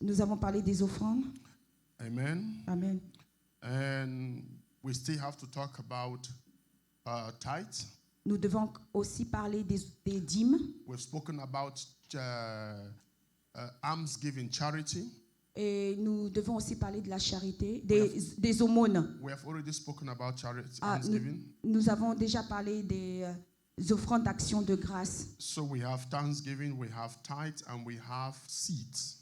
Nous avons parlé des offrandes. Amen. Amen. And we still have to talk about tithes. Nous devons aussi parler des dîmes. We've spoken about almsgiving, charity. Et nous devons aussi parler de la charité, des aumônes. We have already spoken about charity, Ah, almsgiving. nous avons déjà parlé des offrandes d'action de grâce. So we have thanksgiving, we have tithes, and we have seeds.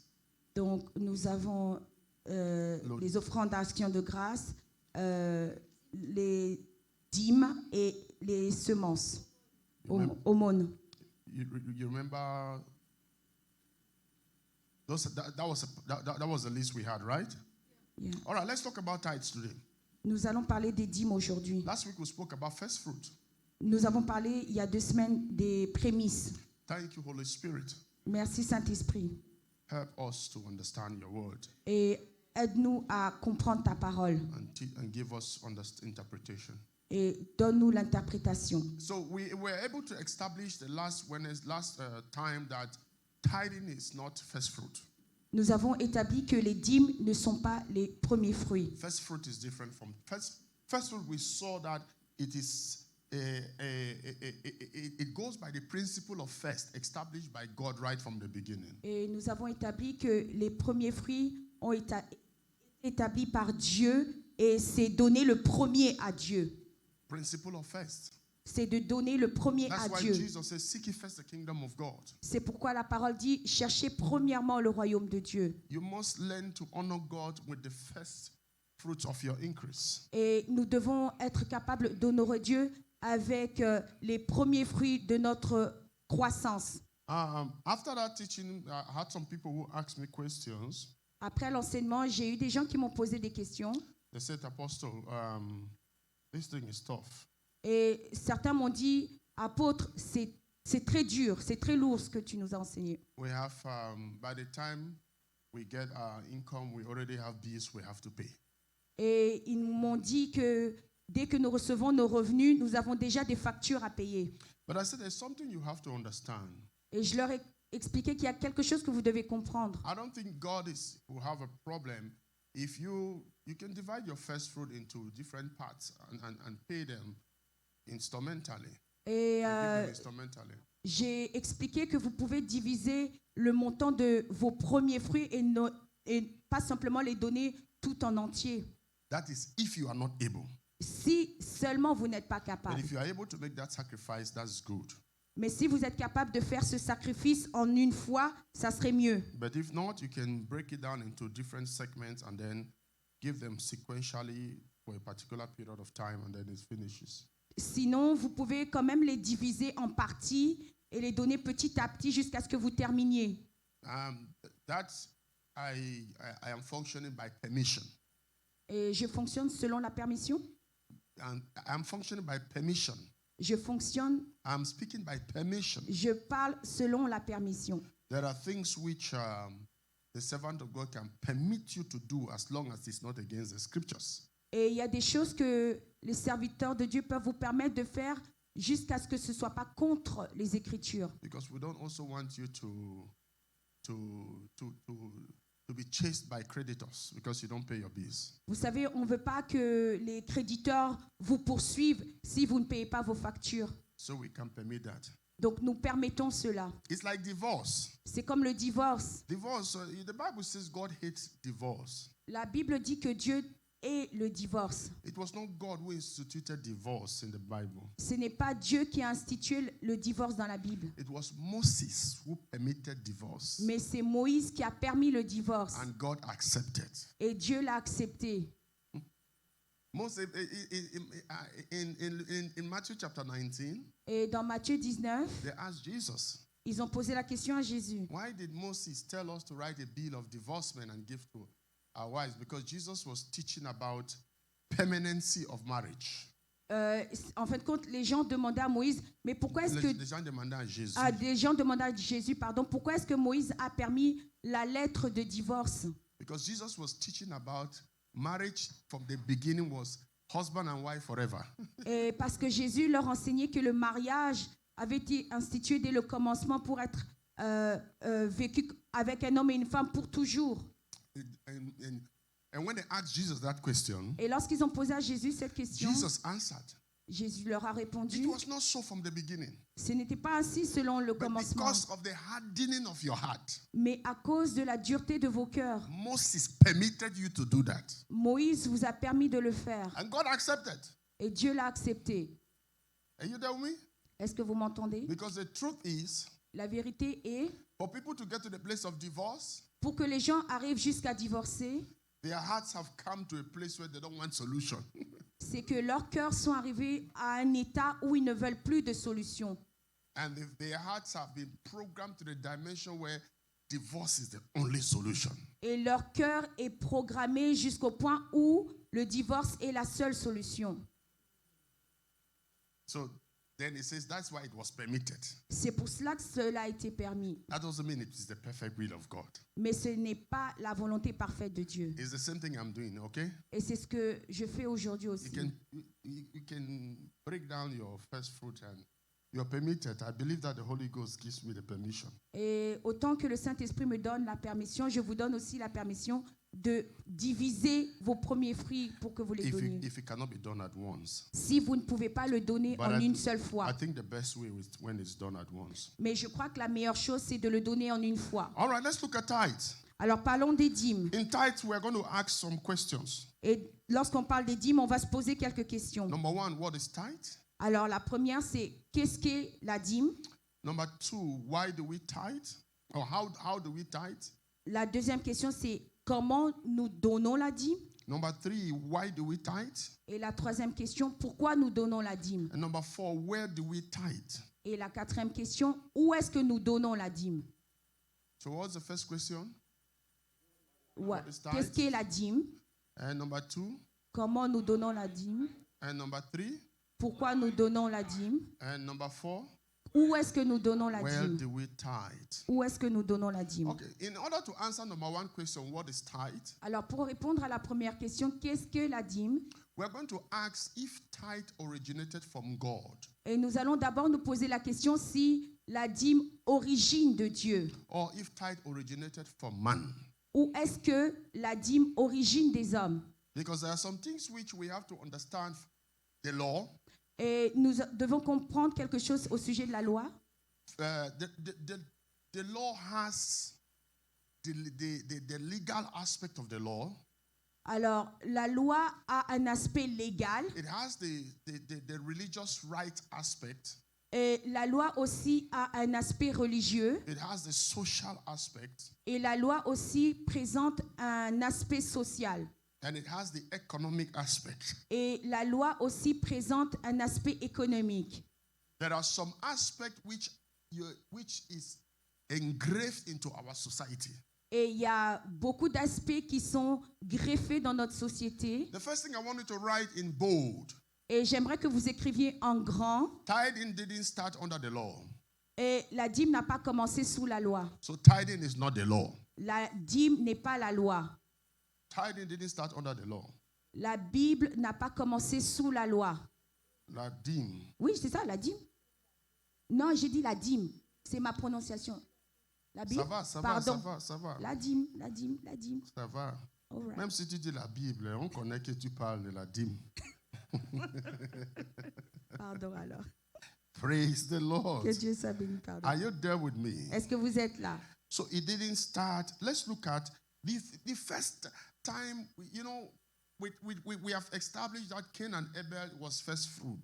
Donc, nous avons les offrandes d'action de grâce, les dîmes et les semences, aumônes. You remember? That was the list we had, right? Yeah. All right, let's talk about tithes today. Nous allons parler des dîmes aujourd'hui. Last week we spoke about first fruit. Nous avons parlé il y a 2 semaines des prémices. Thank you, Holy Spirit. Merci Saint-Esprit. Help us to understand your word Et aide-nous à comprendre ta parole and give us interpretation. et donne-nous l'interprétation. So we were able to establish the last time that tithing is not first fruit. Nous avons établi que les dîmes ne sont pas les premiers fruits. First fruit is different from first fruit. We saw that it is it goes by the principle of first established by God right from the beginning. Et nous avons établi que les premiers fruits ont été établis par Dieu et c'est donner le premier à Dieu. Principle of first. C'est de donner le premier That's à why Dieu. Jesus says, "Seek ye first the kingdom of God." C'est pourquoi la parole dit cherchez premièrement le royaume de Dieu. You must learn to honor God with the first fruits of your increase. Et nous devons être capables d'honorer Dieu avec les premiers fruits de notre croissance. After that teaching, I had some people who asked me questions. Après l'enseignement, j'ai eu des gens qui m'ont posé des questions. They said, "Apostle, this thing is tough." Et certains m'ont dit, apôtre, c'est très dur, c'est très lourd ce que tu nous as enseigné. We have, by the time we get our income, we already have bills we have to pay. Et ils m'ont dit que dès que nous recevons nos revenus, nous avons déjà des factures à payer. But I said, there's something you have to understand. Et je leur ai expliqué qu'il y a quelque chose que vous devez comprendre. I don't think God will have a problem if you can divide your first fruit into different parts and pay them instrumentally. Et j'ai expliqué que vous pouvez diviser le montant de vos premiers fruits et pas simplement les donner tout en entier. That is if you are not able. Si seulement vous n'êtes pas But capable. if you are able to make that sacrifice, that's good. Mais si vous êtes capable de faire ce sacrifice en une fois, ça serait mieux. But if not, you can break it down into different segments and then give them sequentially for a particular period of time and then it finishes. Sinon, vous pouvez quand même les diviser en parties et les donner petit à petit jusqu'à ce que vous terminiez. That's I am functioning by permission. Et je fonctionne selon la permission. And I'm functioning by permission. Je fonctionne. I'm speaking by permission. Je parle selon la permission. There are things which the servant of God can permit you to do as long as it's not against the scriptures. Et il y a des choses que les serviteurs de Dieu peuvent vous permettre de faire jusqu'à ce que ce ne soit pas contre les Écritures. Because we don't also want you to be chased by creditors because you don't pay your bills. Vous savez, on ne veut pas que les créditeurs vous poursuivent si vous ne payez pas vos factures. So we can permit that. Donc nous permettons cela. It's like divorce. C'est comme le divorce. Divorce, the Bible says God hates divorce. La Bible dit que Dieu hait le divorce. It was not God who instituted divorce in the Bible. Ce n'est pas Dieu qui a institué le divorce dans la Bible. It was Moses who permitted divorce. Mais c'est Moïse qui a permis le divorce. And God accepted. Et Dieu l'a accepté. Moses, in Matthew chapter 19, Et dans Matthieu 19, they asked Jesus, ils ont posé la question à Jésus. why did Moses tell us to write a bill of divorcement and give to our wives? Because Jesus was teaching about permanency of marriage. En fin de compte, les gens demandaient à Moïse, mais pourquoi est-ce que... Les gens demandaient à Jésus. des gens demandaient à Jésus, pardon, pourquoi est-ce que Moïse a permis la lettre de divorce? Because Jesus was teaching about marriage from the beginning was husband and wife forever. Et parce que Jésus leur enseignait que le mariage avait été institué dès le commencement pour être vécu avec un homme et une femme pour toujours. And when they asked Jesus that question, Et lorsqu'ils ont posé à Jésus cette question, Jesus answered. Jésus leur a répondu, It was not so from the beginning. ce n'était pas ainsi selon le But commencement, because of the hardening of your heart, mais à cause de la dureté de vos cœurs. Moses permitted you to do that. Moïse vous a permis de le faire And God accepted. et Dieu l'a accepté. Are you there with me? Est-ce que vous m'entendez? Because the truth is, La vérité est, for people to get to the place of divorce, pour que les gens arrivent jusqu'à divorcer, their hearts have come to a place where they don't want solution. c'est que leurs cœurs sont arrivés à un état où ils ne veulent plus de solution. And their hearts have been programmed to the dimension where divorce is the only solution. Et leur cœur est programmé jusqu'au point où le divorce est la seule solution. So then it says that's why it was permitted. C'est pour cela que cela a été permis. That doesn't mean it is the perfect will of God. Mais ce n'est pas la volonté parfaite de Dieu. It's the same thing I'm doing, okay? Et c'est ce que je fais aujourd'hui aussi. You can break down your first fruit and you're permitted. I believe that the Holy Ghost gives me the permission. Et autant que le Saint-Esprit me donne la permission, je vous donne aussi la permission de diviser vos premiers fruits pour que vous les donniez. If it cannot be done at once. Si vous ne pouvez pas le donner en une seule fois. I think the best way is when it's done at once. Mais je crois que la meilleure chose, c'est de le donner en une fois. All right, let's look at tithes. Alors parlons des dîmes. In tithes, we're going to ask some questions. Et lorsqu'on parle des dîmes, on va se poser quelques questions. Number one, what is tithe? Alors la première, c'est qu'est-ce qu'est la dîme? Number two, why do we tithe? Or how do we tithe? La deuxième question, c'est comment nous donnons la dîme? Number three, why do we tithe? Et la troisième question, pourquoi nous donnons la dîme? And number four, where do we tithe? Et la quatrième question, où est-ce que nous donnons la dîme? So what's the first question? Qu'est-ce qu'est la dîme? And number two? Comment nous donnons la dîme? And number three? Pourquoi nous donnons la dîme? And number four? Où est-ce que nous donnons la Where dîme? do we tithe? Où est-ce que nous donnons la dîme? Okay, in order to answer number one question, what is tithe? Alors pour répondre à la première question, qu'est-ce que la dîme? We're going to ask if tithe originated from God. Et nous allons d'abord nous poser la question si la dîme origine de Dieu. Or if tithe originated from man. Ou est-ce que la dîme origine des hommes? Because there are some things which we have to understand the law. Et nous devons comprendre quelque chose au sujet de la loi. The law has the legal aspect of the law. Alors, la loi a un aspect légal. It has the religious right aspect. Et la loi aussi a un aspect religieux. It has the social aspect. Et la loi aussi présente un aspect social. And it has the economic aspect. Et la loi aussi présente un aspect économique. There are some aspects which is engraved into our society. Et il y a beaucoup d'aspects qui sont greffés dans notre société. The first thing I want you to write in bold. Et j'aimerais que vous écriviez en grand. Tithing didn't start under the law. Et la dîme n'a pas commencé sous la loi. So tithing is not the law. La dîme n'est pas la loi. Tithing didn't start under the law. La Bible n'a pas commencé sous la loi. La dîme. Oui, c'est ça, la dîme. Non, j'ai dit la dîme. C'est ma prononciation. La Bible. Ça Pardon. va. La dîme. Ça va. Right. Même si tu dis la Bible, on connaît que tu parles de la dîme. Pardon alors. Praise the Lord. Que Dieu soit béni, pardon. Are you there with me? Est-ce que vous êtes là? So it didn't start. Let's look at the first time, you know, we have established that Cain and Abel was first fruit.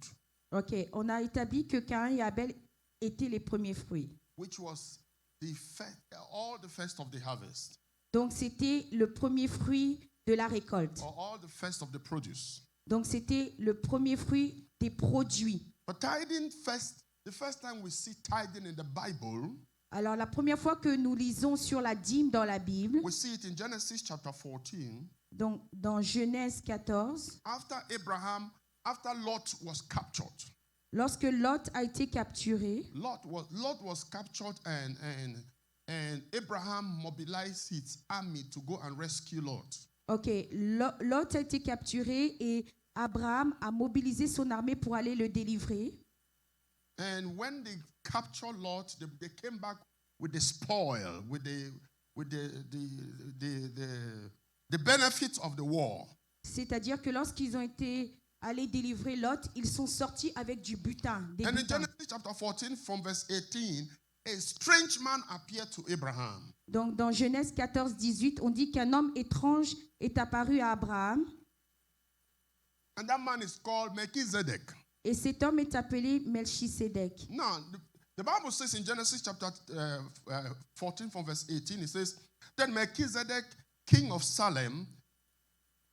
Ok, on a établi que Caïn et Abel étaient les premiers fruits. Which was all the first of the harvest. Donc c'était le premier fruit de la récolte. Or all the first of the produce. Donc c'était le premier fruit des produits. But tithing the first time we see tithing in the Bible. Alors la première fois que nous lisons sur la dîme dans la Bible. We see it in Genesis chapter 14. Donc dans Genèse 14. After Lot was captured. Lorsque Lot a été capturé. Lot was captured and Abraham mobilized his army to go and rescue Lot. Ok, Lot a été capturé et Abraham a mobilisé son armée pour aller le délivrer. And when they captured Lot, they came back with the spoil, with the the benefits of the war. C'est-à-dire que lorsqu'ils ont été allés délivrer Lot, ils sont sortis avec du butin. Des And in butins. Genesis chapter 14 from verse 18, a strange man appeared to Abraham. Donc dans Genèse 14, 18, on dit qu'un homme étrange est apparu à Abraham. And that man is called Melchizedek. Et cet homme est appelé Melchisédek. Now, the Bible says in Genesis chapter 14 from verse 18, it says, Then Melchizedek, king of Salem,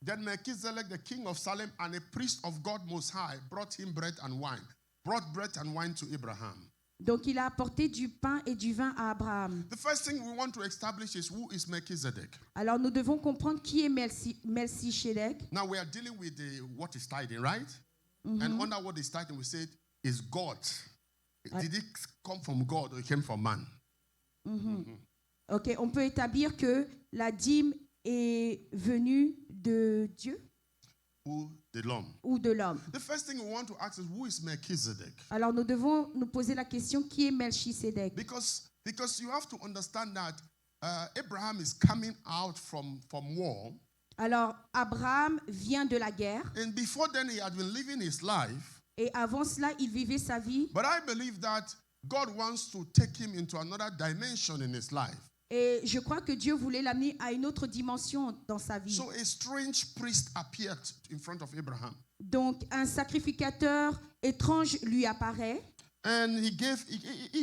the king of Salem, and a priest of God Most High, brought him bread and wine. Brought bread and wine to Abraham. Donc il a apporté du pain et du vin à Abraham. The first thing we want to establish is who is Melchizedek. Alors nous devons comprendre qui est Melchisédek. Now we are dealing with what is tithing, right? And under what is tithing, we said is God. Did it come from God or it came from man? Ok, on peut établir que la dîme est venue de Dieu Ou de l'homme. ou de l'homme. The first thing we want to ask is who is Melchizedek? Alors nous devons nous poser la question qui est Melchisédek. Because you have to understand that Abraham is coming out from war. Alors Abraham vient de la guerre And before then, he had been living his life. et avant cela il vivait sa vie. But I believe that God wants to take him into another dimension in his life. Et je crois que Dieu voulait l'amener à une autre dimension dans sa vie. So a strange priest appeared in front of Abraham. Donc un sacrificateur étrange lui apparaît And he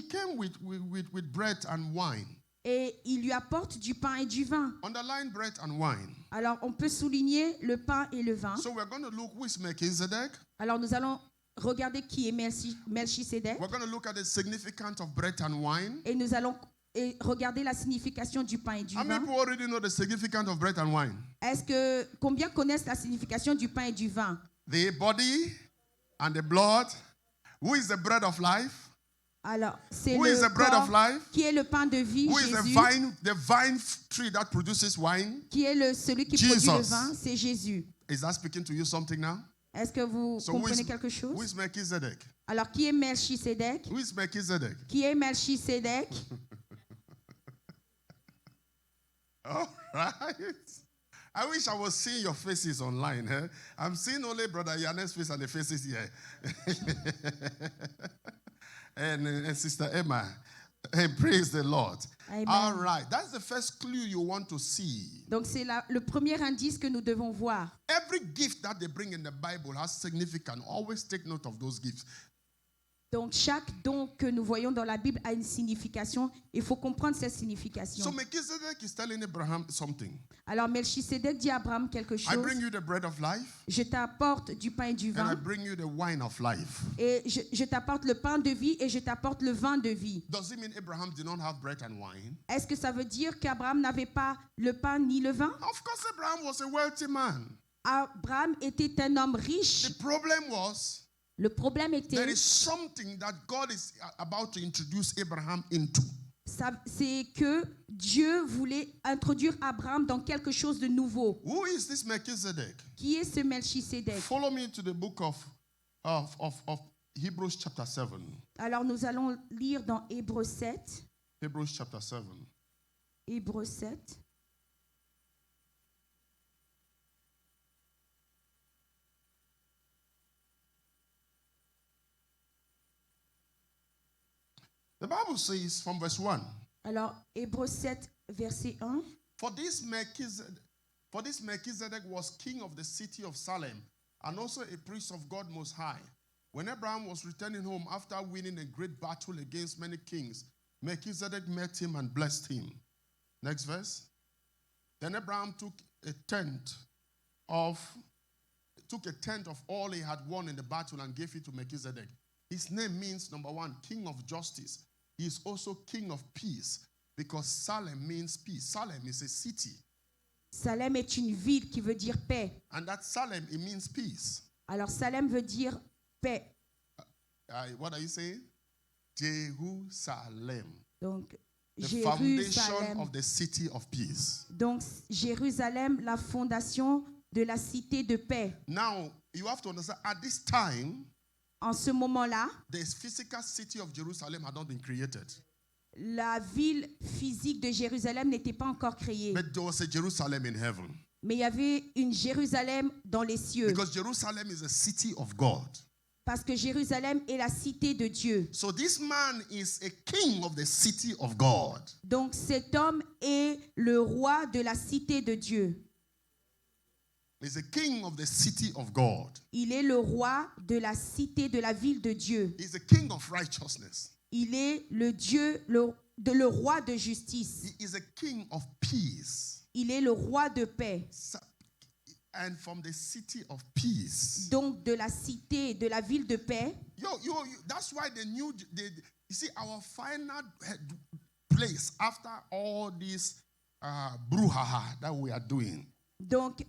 came with bread and wine. et il lui apporte du pain et du vin. Underline bread and wine. Alors on peut souligner le pain et le vin. So we're going to look who is Melchizedek. Alors nous allons regarder qui est Melchisédek We're going to look at the significance of bread and wine. et nous allons regarder la signification du pain et du How many vin. people already know the significance of bread and wine? Combien connaissent la signification du pain et du vin? The body and the blood. Who is the bread of life? Alors, c'est Who is le the bread of corps life? qui est le pain de vie, Who is Jésus. the vine tree that produces wine? Qui est celui qui Jesus. produit le vin, c'est Jésus. Is that speaking to you something now? Est-ce que vous So comprenez quelque chose? who is Melchizedek? Alors, qui est Melchisédek? Who is Melchizedek? Qui est Melchisédek? All right. I wish I was seeing your faces online. Eh? I'm seeing only Brother Yane's face and the faces here. and Sister Emma. Hey, praise the Lord. Amen. All right. That's the first clue you want to see. Donc, c'est le premier indice que nous devons voir. Every gift that they bring in the Bible has significance. Always take note of those gifts. Donc, chaque don que nous voyons dans la Bible a une signification. Il faut comprendre cette signification. So Melchizedek is telling Abraham something. Alors, Melchisédek dit à Abraham quelque I chose. bring you the bread of life, Je t'apporte du pain et du and I vin. bring you the wine of life. Et je t'apporte le pain de vie et je t'apporte le vin de vie. Does it mean Abraham did not have bread and wine? Est-ce que ça veut dire qu'Abraham n'avait pas le pain ni le vin? Of course, Abraham was a wealthy man. Abraham était un homme riche. The problem was Le problème there était, is something that God is about to introduce Abraham into. c'est que Dieu voulait introduire Abraham dans quelque chose de nouveau. Who is this Melchizedek? Qui est ce Melchisédek? Follow me to the book of Hebrews chapter 7. Alors nous allons lire dans Hébreux 7. Hebrews chapter 7. Hébreux 7. The Bible says from verse 1, Alors Hébreux 7, verset 1. For this Melchizedek was king of the city of Salem, and also a priest of God Most High. When Abraham was returning home after winning a great battle against many kings, Melchizedek met him and blessed him. Next verse. Then Abraham took a tenth of all he had won in the battle and gave it to Melchizedek. His name means, number one, king of justice. He is also king of peace, because Salem means peace. Salem is a city. Salem est une ville qui veut dire paix. And that Salem, it means peace. Alors Salem veut dire paix. What are you saying? Jerusalem. Donc The foundation Jérusalem. of the city of peace. Donc Jérusalem, la fondation de la cité de paix. Now, you have to understand, at this time, En ce moment-là, the physical city of Jerusalem had not been created. la ville physique de Jérusalem n'était pas encore créée. But there was a Jerusalem in heaven. Mais il y avait une Jérusalem dans les cieux. Because Jerusalem is a city of God. Parce que Jérusalem est la cité de Dieu. So this man is a king of the city of God. Donc cet homme est le roi de la cité de Dieu. He's a king of the city of God. Il est le roi de la cité de la ville de Dieu. He's a king of righteousness. Il est le Dieu, le roi de justice. He is a king of peace. Il est le roi de paix. And from the city of peace. Donc de la cité, de la ville de paix. That's why you see our final place after all this brouhaha that we are doing. Donc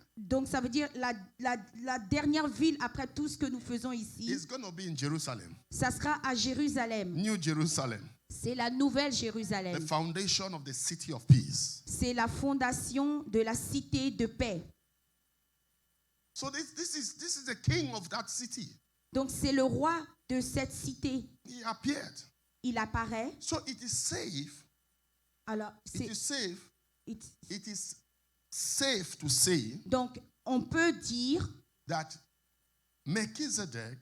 ça veut dire la dernière ville après tout ce que nous faisons ici. It's going to be in Jerusalem. Ça sera à Jérusalem. New Jerusalem. C'est la nouvelle Jérusalem. The foundation of the city of peace. C'est la fondation de la cité de paix. So this is the king of that city. Donc c'est le roi de cette cité. He appeared. Il apparaît. So it is safe. Alors it is safe to say. Donc on peut dire that Melchizedek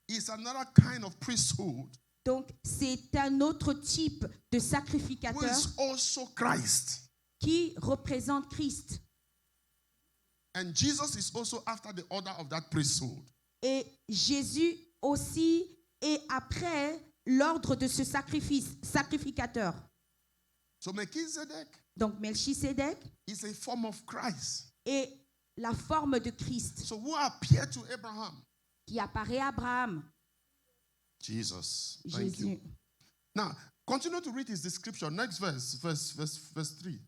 is another kind of priesthood. Donc c'est un autre type de sacrificateur who is also Christ. Qui représente Christ. And Jesus is also after the order of that priesthood. Et Jésus aussi est après l'ordre de ce sacrificateur. So Melchizedek. Donc Melchisédek is a form of Christ. Est la forme de Christ. So who appeared to Abraham? Qui apparaît à Abraham. Jesus. Thank you. Now, continue to read his description. Next verse 3.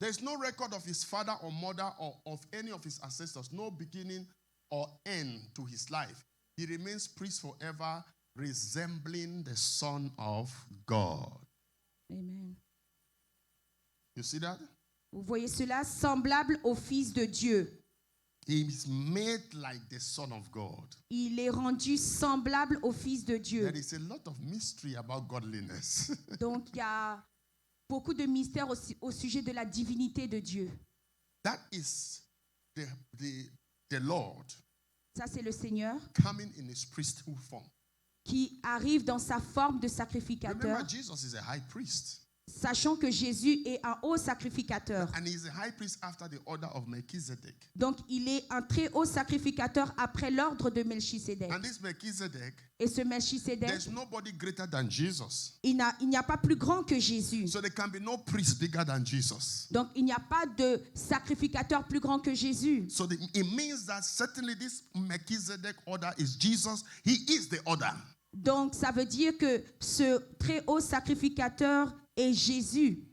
There is no record of his father or mother or of any of his ancestors, no beginning or end to his life. He remains priest forever, resembling the Son of God. Amen. You see that? Vous voyez cela, semblable au Fils de Dieu. He is made like the Son of God. Il est rendu semblable au Fils de Dieu. There is a lot of mystery about godliness. Donc il y a beaucoup de mystères au sujet de la divinité de Dieu. That is the Lord. Ça c'est le Seigneur. Coming in his priesthood form. Qui arrive dans sa forme de sacrificateur. Remember, Jesus is a high priest. Sachant que Jésus est un haut sacrificateur. And he is a high priest after the order of Melchizedek. Donc il est un très haut sacrificateur après l'ordre de Melchisédek. And this Melchizedek, et ce Melchisédek, there's nobody greater than Jesus. Il n'y a pas plus grand que Jésus. So there can be no priest bigger than Jesus. Donc il n'y a pas de sacrificateur plus grand que Jésus. So it means that certainly this Melchizedek order is Jesus. He is the order. Donc ça veut dire que ce très haut sacrificateur est Jésus.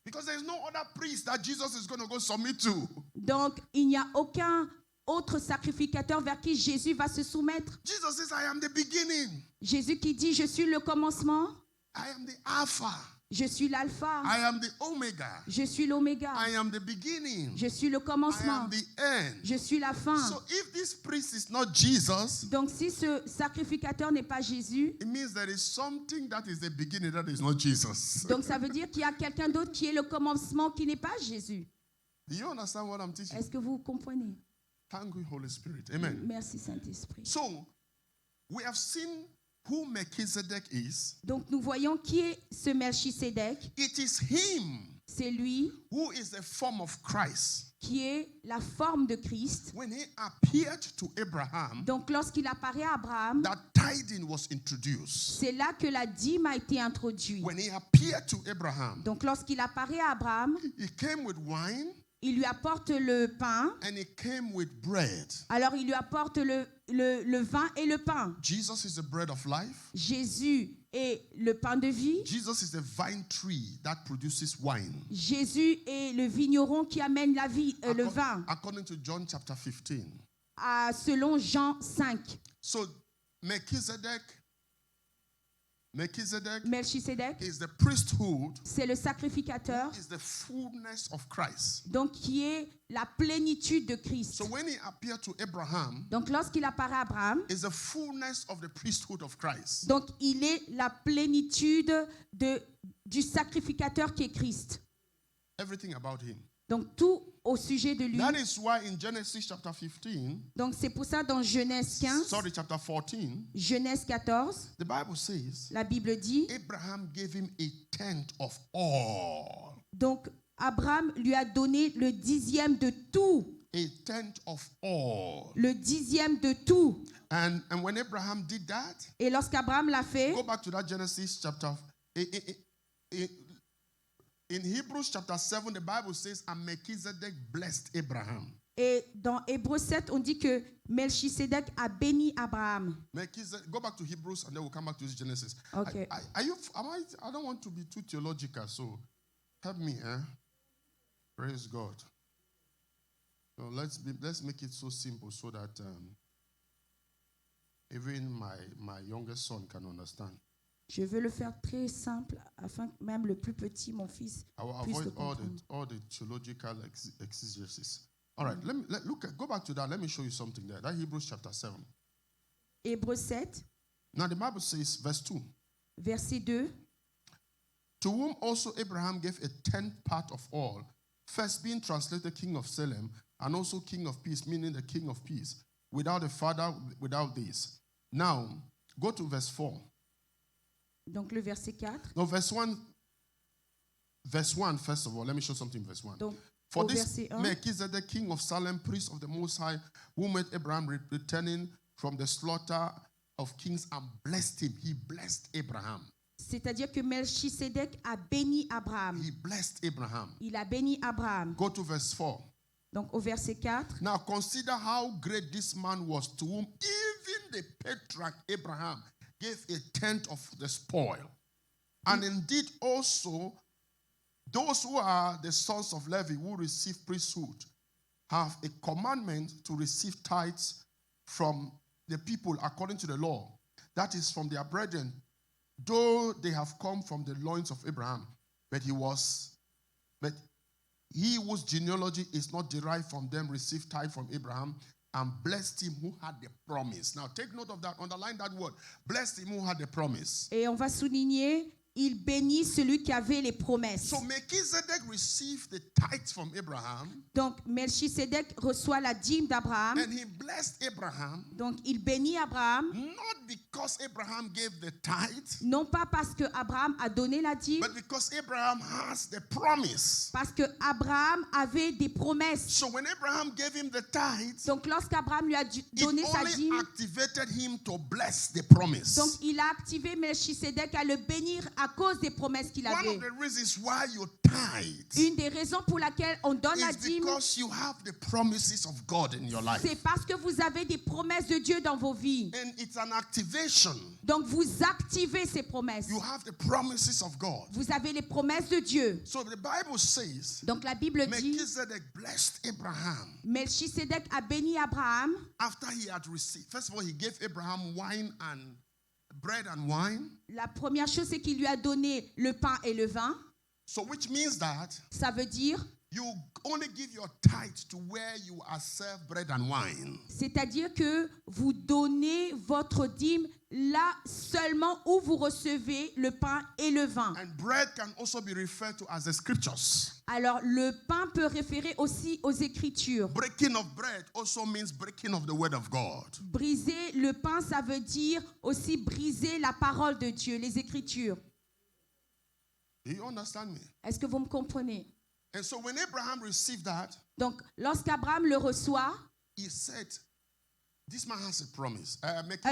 Because there is no other priest that Jesus is going to go submit to. Donc il n'y a aucun autre sacrificateur vers qui Jésus va se soumettre. Jesus says, I am the beginning. Jésus qui dit, je suis le commencement. I am the Alpha. Je suis l'alpha. I am the Omega. Je suis l'oméga. I am the beginning. Je suis le commencement. I am the end. Je suis la fin. So if this priest is not Jesus, donc si ce sacrificateur n'est pas Jésus, it means there is something that is the beginning that is not Jesus. Donc ça veut dire qu'il y a quelqu'un d'autre qui est le commencement qui n'est pas Jésus. Do you understand what I'm teaching? Est-ce que vous comprenez? Thank you, Holy Spirit. Amen. Merci Saint-Esprit. So, we have seen who Melchizedek is. Donc nous voyons qui est ce Melchisédek. It is him. C'est lui. Who is the form of Christ. Qui est la forme de Christ. When he appeared to Abraham. Donc lorsqu'il apparaît à Abraham. That tithing was introduced. C'est là que la dîme a été introduite. When he appeared to Abraham. Donc lorsqu'il apparaît à Abraham. He came with wine. Il lui apporte le pain. And he came with bread. Alors il lui apporte le vin et le pain. Jesus is the bread of life. Jésus est le pain de vie. Jesus is the vine tree that produces wine. Jésus est le vigneron qui amène la vie, le vin. According to John chapter 15. Selon Jean 5. So Melchizedek Melchisedec, is the priesthood, c'est le sacrificateur, is the fullness of Christ. donc qui est la plénitude de Christ. So when he appeared to Abraham, Donc lorsqu'il apparaît à Abraham, is the fullness of the priesthood of Christ. donc il est la plénitude du sacrificateur qui est Christ. Everything about him. Donc tout au sujet de lui. That is why in Genesis chapter 15, Donc c'est pour ça dans Genèse 15, chapter 14, Genèse 14, the Bible says, la Bible dit, Abraham gave him a tenth of all. donc Abraham lui a donné le 10e de tout. A tenth of all. Le 10e de tout. And when Abraham did that, et lorsqu'Abraham l'a fait, go back to that Genesis chapter. In Hebrews chapter 7, the Bible says, and Melchizedek blessed Abraham. Et dans Hébreux 7, on dit que Melchisedec a béni Abraham. Go back to Hebrews and then we'll come back to this Genesis. Okay. I don't want to be too theological, so help me, Praise God. So let's make it so simple so that even my youngest son can understand. Je veux le faire très simple afin que même le plus petit, mon fils, puisse le comprendre. all the theological exegesis. All right, go back to that. Let me show you something there. That Hebrews chapter 7. Hébreux 7. Now the Bible says, verse 2. Verset 2. To whom also Abraham gave a tenth part of all, first being translated King of Salem, and also King of Peace, meaning the King of Peace, without a father, without this. Now, go to verse 4. Donc le verset 4. No, verse 1, first of all, let me show something in verse 1. Donc, for this Melchizedek, king of Salem, priest of the Most High, who met Abraham returning from the slaughter of kings and blessed him. He blessed Abraham. C'est-à-dire que Melchisedec a béni Abraham. He blessed Abraham. Il a béni Abraham. Go to verse 4. Donc au verset 4. Now consider how great this man was, to whom even the patriarch Abraham gave a tenth of the spoil. And indeed also, those who are the sons of Levi who receive priesthood have a commandment to receive tithes from the people according to the law. That is from their brethren, though they have come from the loins of Abraham. But he whose genealogy is not derived from them received tithe from Abraham, and blessed him who had the promise. Now take note of that, underline that word. Blessed him who had the promise. Et on va souligner, il bénit celui qui avait les promesses. So Melchizedek received the tithes from Abraham. Donc Melchisedec reçoit la dîme d'Abraham. And he blessed Abraham. Donc il bénit Abraham. Not because Abraham gave the tithe. Non pas parce que Abraham a donné la dîme. But because Abraham has the promise. Parce que Abraham avait des promesses. So when Abraham gave him the tithe, donc lorsqu'Abraham lui a donné sa dîme, activated him to bless the promise. Donc il a activé Melchisedec à le bénir à cause des promesses qu'il avait. One of the reasons why you tithe. Une des raisons pour laquelle on donne la dîme, because you have the promises of God in your life. C'est parce que vous avez des promesses de Dieu dans vos vies. And it's an activation. Donc vous activez ces promesses. You have the promises of God. Vous avez les promesses de Dieu. So the Bible says, donc la Bible dit, Melchizedek blessed Abraham. Melchisedec a béni Abraham. After he had received, first of all, he gave Abraham wine and bread and wine. La première chose, c'est qu'il lui a donné le pain et le vin. So which means that ça veut dire you only give your tithe to where you are served bread and wine. C'est-à-dire que vous donnez votre dîme là seulement où vous recevez le pain et le vin. And bread can also be referred to as the scriptures. Alors le pain peut référer aussi aux Écritures. Breaking of bread also means breaking of the word of God. Briser le pain, ça veut dire aussi briser la parole de Dieu, les Écritures. Do you understand me? Est-ce que vous me comprenez? And so when Abraham received that, donc lorsqu'Abraham le reçoit, he said, "This man has a promise."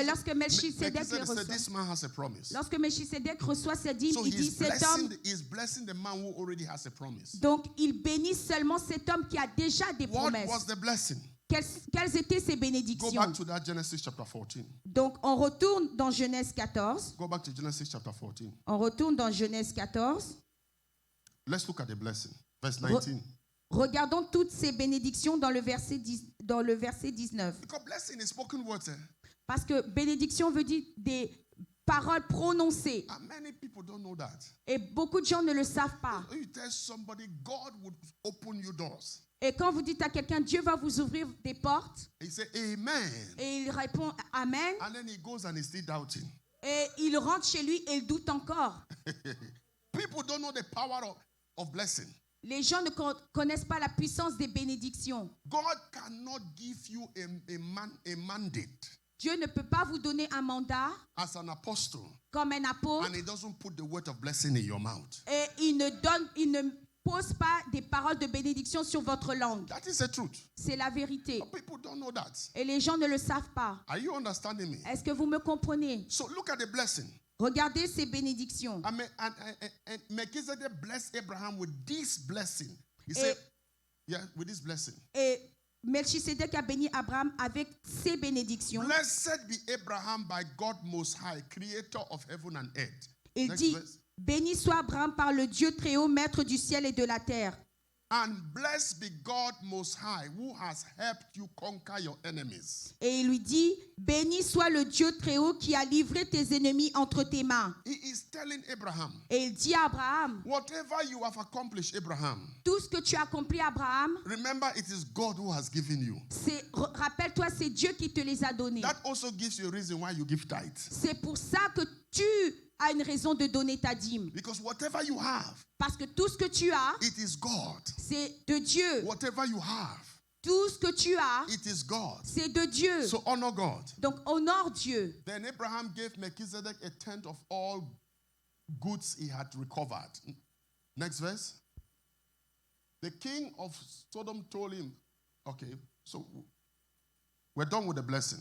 Lorsque Melchisedec le reçoit, "This man has a promise." Lorsque Melchisedec reçoit cette dîme, so il dit cet homme. He's blessing the man who already has a promise. Donc il bénit seulement cet homme qui a déjà des promesses. What was the blessing? Quelles étaient ces bénédictions? Go back to that Genesis chapter 14. Donc on retourne dans Genèse 14. Go back to Genesis chapter 14. On retourne dans Genèse 14. Let's look at the blessing. Verse 19. Regardons toutes ces bénédictions dans le verset 19. Because blessing is spoken words. Parce que bénédiction veut dire des paroles prononcées. And many people don't know that. Et beaucoup de gens ne le savent pas. You tell somebody God would open you doors. Et quand vous dites à quelqu'un, Dieu va vous ouvrir des portes, He say amen. et il répond Amen, And then he goes and he's still doubting. et il rentre chez lui et il doute encore. People don't know the power of blessing. Les gens ne connaissent pas la puissance des bénédictions. God cannot give you a mandate Dieu ne peut pas vous donner un mandat as an apostle comme un apôtre and he doesn't put the word of blessing in your mouth. et il ne pose pas des paroles de bénédiction sur votre langue. That is the truth. C'est la vérité. But people don't know that. Et les gens ne le savent pas. Are you understanding me? Est-ce que vous me comprenez? So look at the blessing. Regardez ces bénédictions. And Melchizedek blessed Abraham with this blessing. He said, yeah, with this blessing. Et Melchisedec a béni Abraham avec ces bénédictions. Blessed be Abraham by God Most High, creator of heaven and earth. Il Next dit, verse. béni soit Abraham par le Dieu très haut, maître du ciel et de la terre. And blessed be God Most High, who has helped you conquer your enemies. Et il lui dit, béni soit le Dieu très haut qui a livré tes ennemis entre tes mains. He is telling Abraham, Et il dit à Abraham, whatever you have accomplished, Abraham, tout ce que tu as accompli, Abraham, remember it is God who has given you. rappelle-toi, c'est Dieu qui te les a donnés. That also gives you a reason why you give tithe. C'est pour ça que tu as une raison de donner ta dîme. Because whatever you have, Parce que tout ce que tu as, it is God. c'est de Dieu. Whatever you have, Tout ce que tu as, it is God. c'est de Dieu. So honor God. Donc, honore Dieu. Then Abraham gave Melchizedek a tenth of all goods he had recovered. Next verse. The king of Sodom told him, okay, so we're done with the blessing.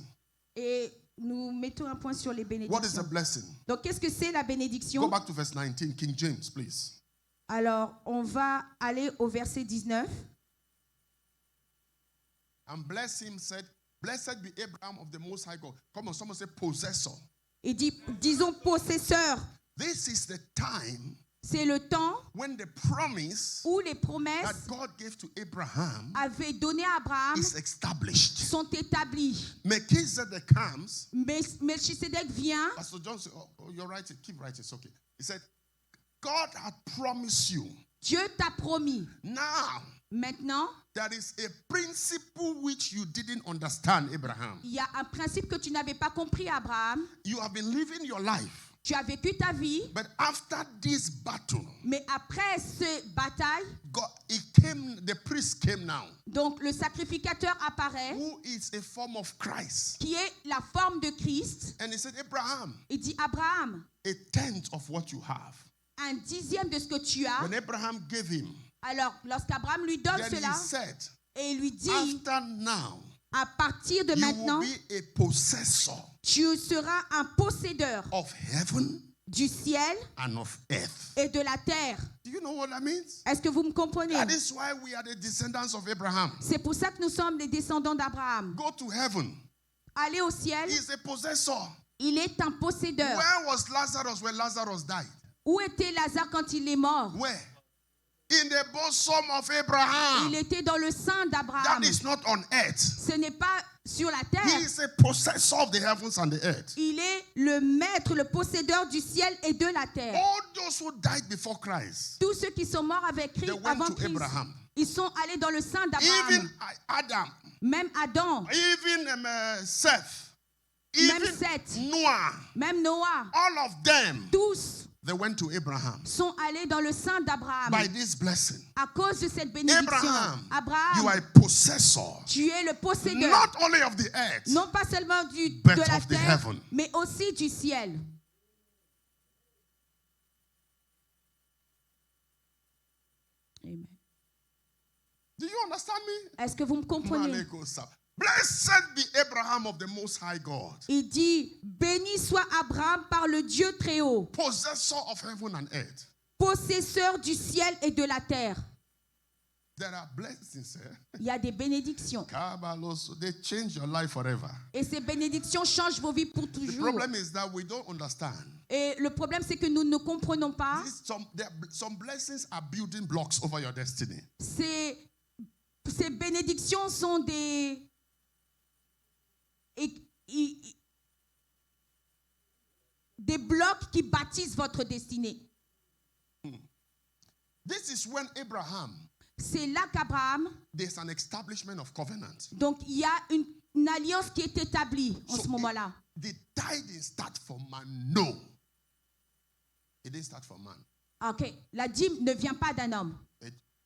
Et nous mettons un point sur les What is the bénédictions. blessing? Donc, qu'est-ce que c'est la Go bénédiction? back to verse 19, King James, please. Alors, on va aller au verset 19. And bless him, said, blessed be Abraham of the Most High God. Come on, someone say possessor. Il dit, disons possesseur. This is the time C'est le temps when the promise où les that promesses God gave to Abraham avaient donné à Abraham is established. sont établies. Melchizedek comes. Melchisedec vient. Pastor John said, oh, you're right, keep writing, it's okay. He said, God had promised you. Dieu t'a promis. Now, Maintenant, there is a principle which you didn't understand, Abraham. il y a un principe que tu n'avais pas compris, Abraham. You have been living your life. Tu as vécu ta vie, But after this battle, mais après cette bataille, the priest came now, donc le sacrificateur apparaît, who is a form of Christ. qui est la forme de Christ. And he said, Abraham, Il dit, Abraham, a tenth of what you have. un dixième de ce que tu as. When Abraham gave him, Alors, lorsqu'Abraham lui donne then cela, he said, et il lui dit, after now, à partir de you maintenant, will be a possessor tu seras un possédeur of heaven du ciel and of earth. et de la terre. Do you know what that means? Est-ce que vous me comprenez? That is why we are the descendants of Abraham. C'est pour ça que nous sommes les descendants d'Abraham. Go to heaven. Aller au ciel, He is a possessor. il est un possédeur. Where was Lazarus when Lazarus died? Où était Lazare quand il est mort? Where? In the bosom of Abraham. Il était dans le sein That d'Abraham. is not on earth. Ce n'est pas sur la He terre. is a possessor of the heavens and the earth. Il est le maître, le possédeur du ciel et de la terre. All those who died before Christ, Tous ceux qui sont morts avec they Christ, went avant to Christ, Abraham. ils sont allés dans le sein d'Abraham. Even Adam, Même Adam, even Seth, même even Seth, Noah, même Noah, all of them, tous they went to Abraham sont allés dans le sein d'Abraham by this blessing. à cause de cette bénédiction. Abraham, you are Abraham, a possessor, tu es le possédeur, not only of the earth, non pas seulement but de la of the terre, heaven. mais aussi du ciel. Amen. Do you understand me? Est-ce que vous me comprenez? Malekosa. Blessed be Abraham of the Most High God, Il dit, béni soit Abraham par le Dieu très haut, possessor of heaven and earth. possesseur du ciel et de la terre. There are blessings here. Il y a des bénédictions. Kabbalos, they change your life forever. Et ces bénédictions changent vos vies pour The toujours. problem is that we don't understand. Et le problème, c'est que nous ne comprenons pas. Some blessings are building blocks over your destiny. Ces bénédictions sont des... des blocs qui bâtissent votre destinée. This is when Abraham, C'est là qu'Abraham, there's an establishment of covenant. donc il y a une alliance qui est établie en So ce moment-là. The tithing start from man. No. It didn't start from man. Ok, la dîme ne vient pas d'un homme.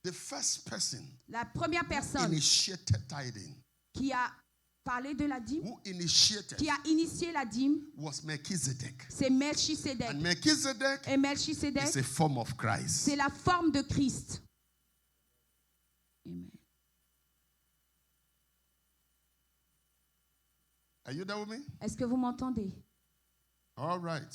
The first person La première personne initiated tithing, qui a parlé de la dîme, who initiated, qui a initié la dîme, was Melchizedek. c'est Melchisedec. And Melchizedek Et Melchisedec, is a form of Christ. c'est la forme de Christ. Amen. Are you there with me? Est-ce que vous m'entendez? All right.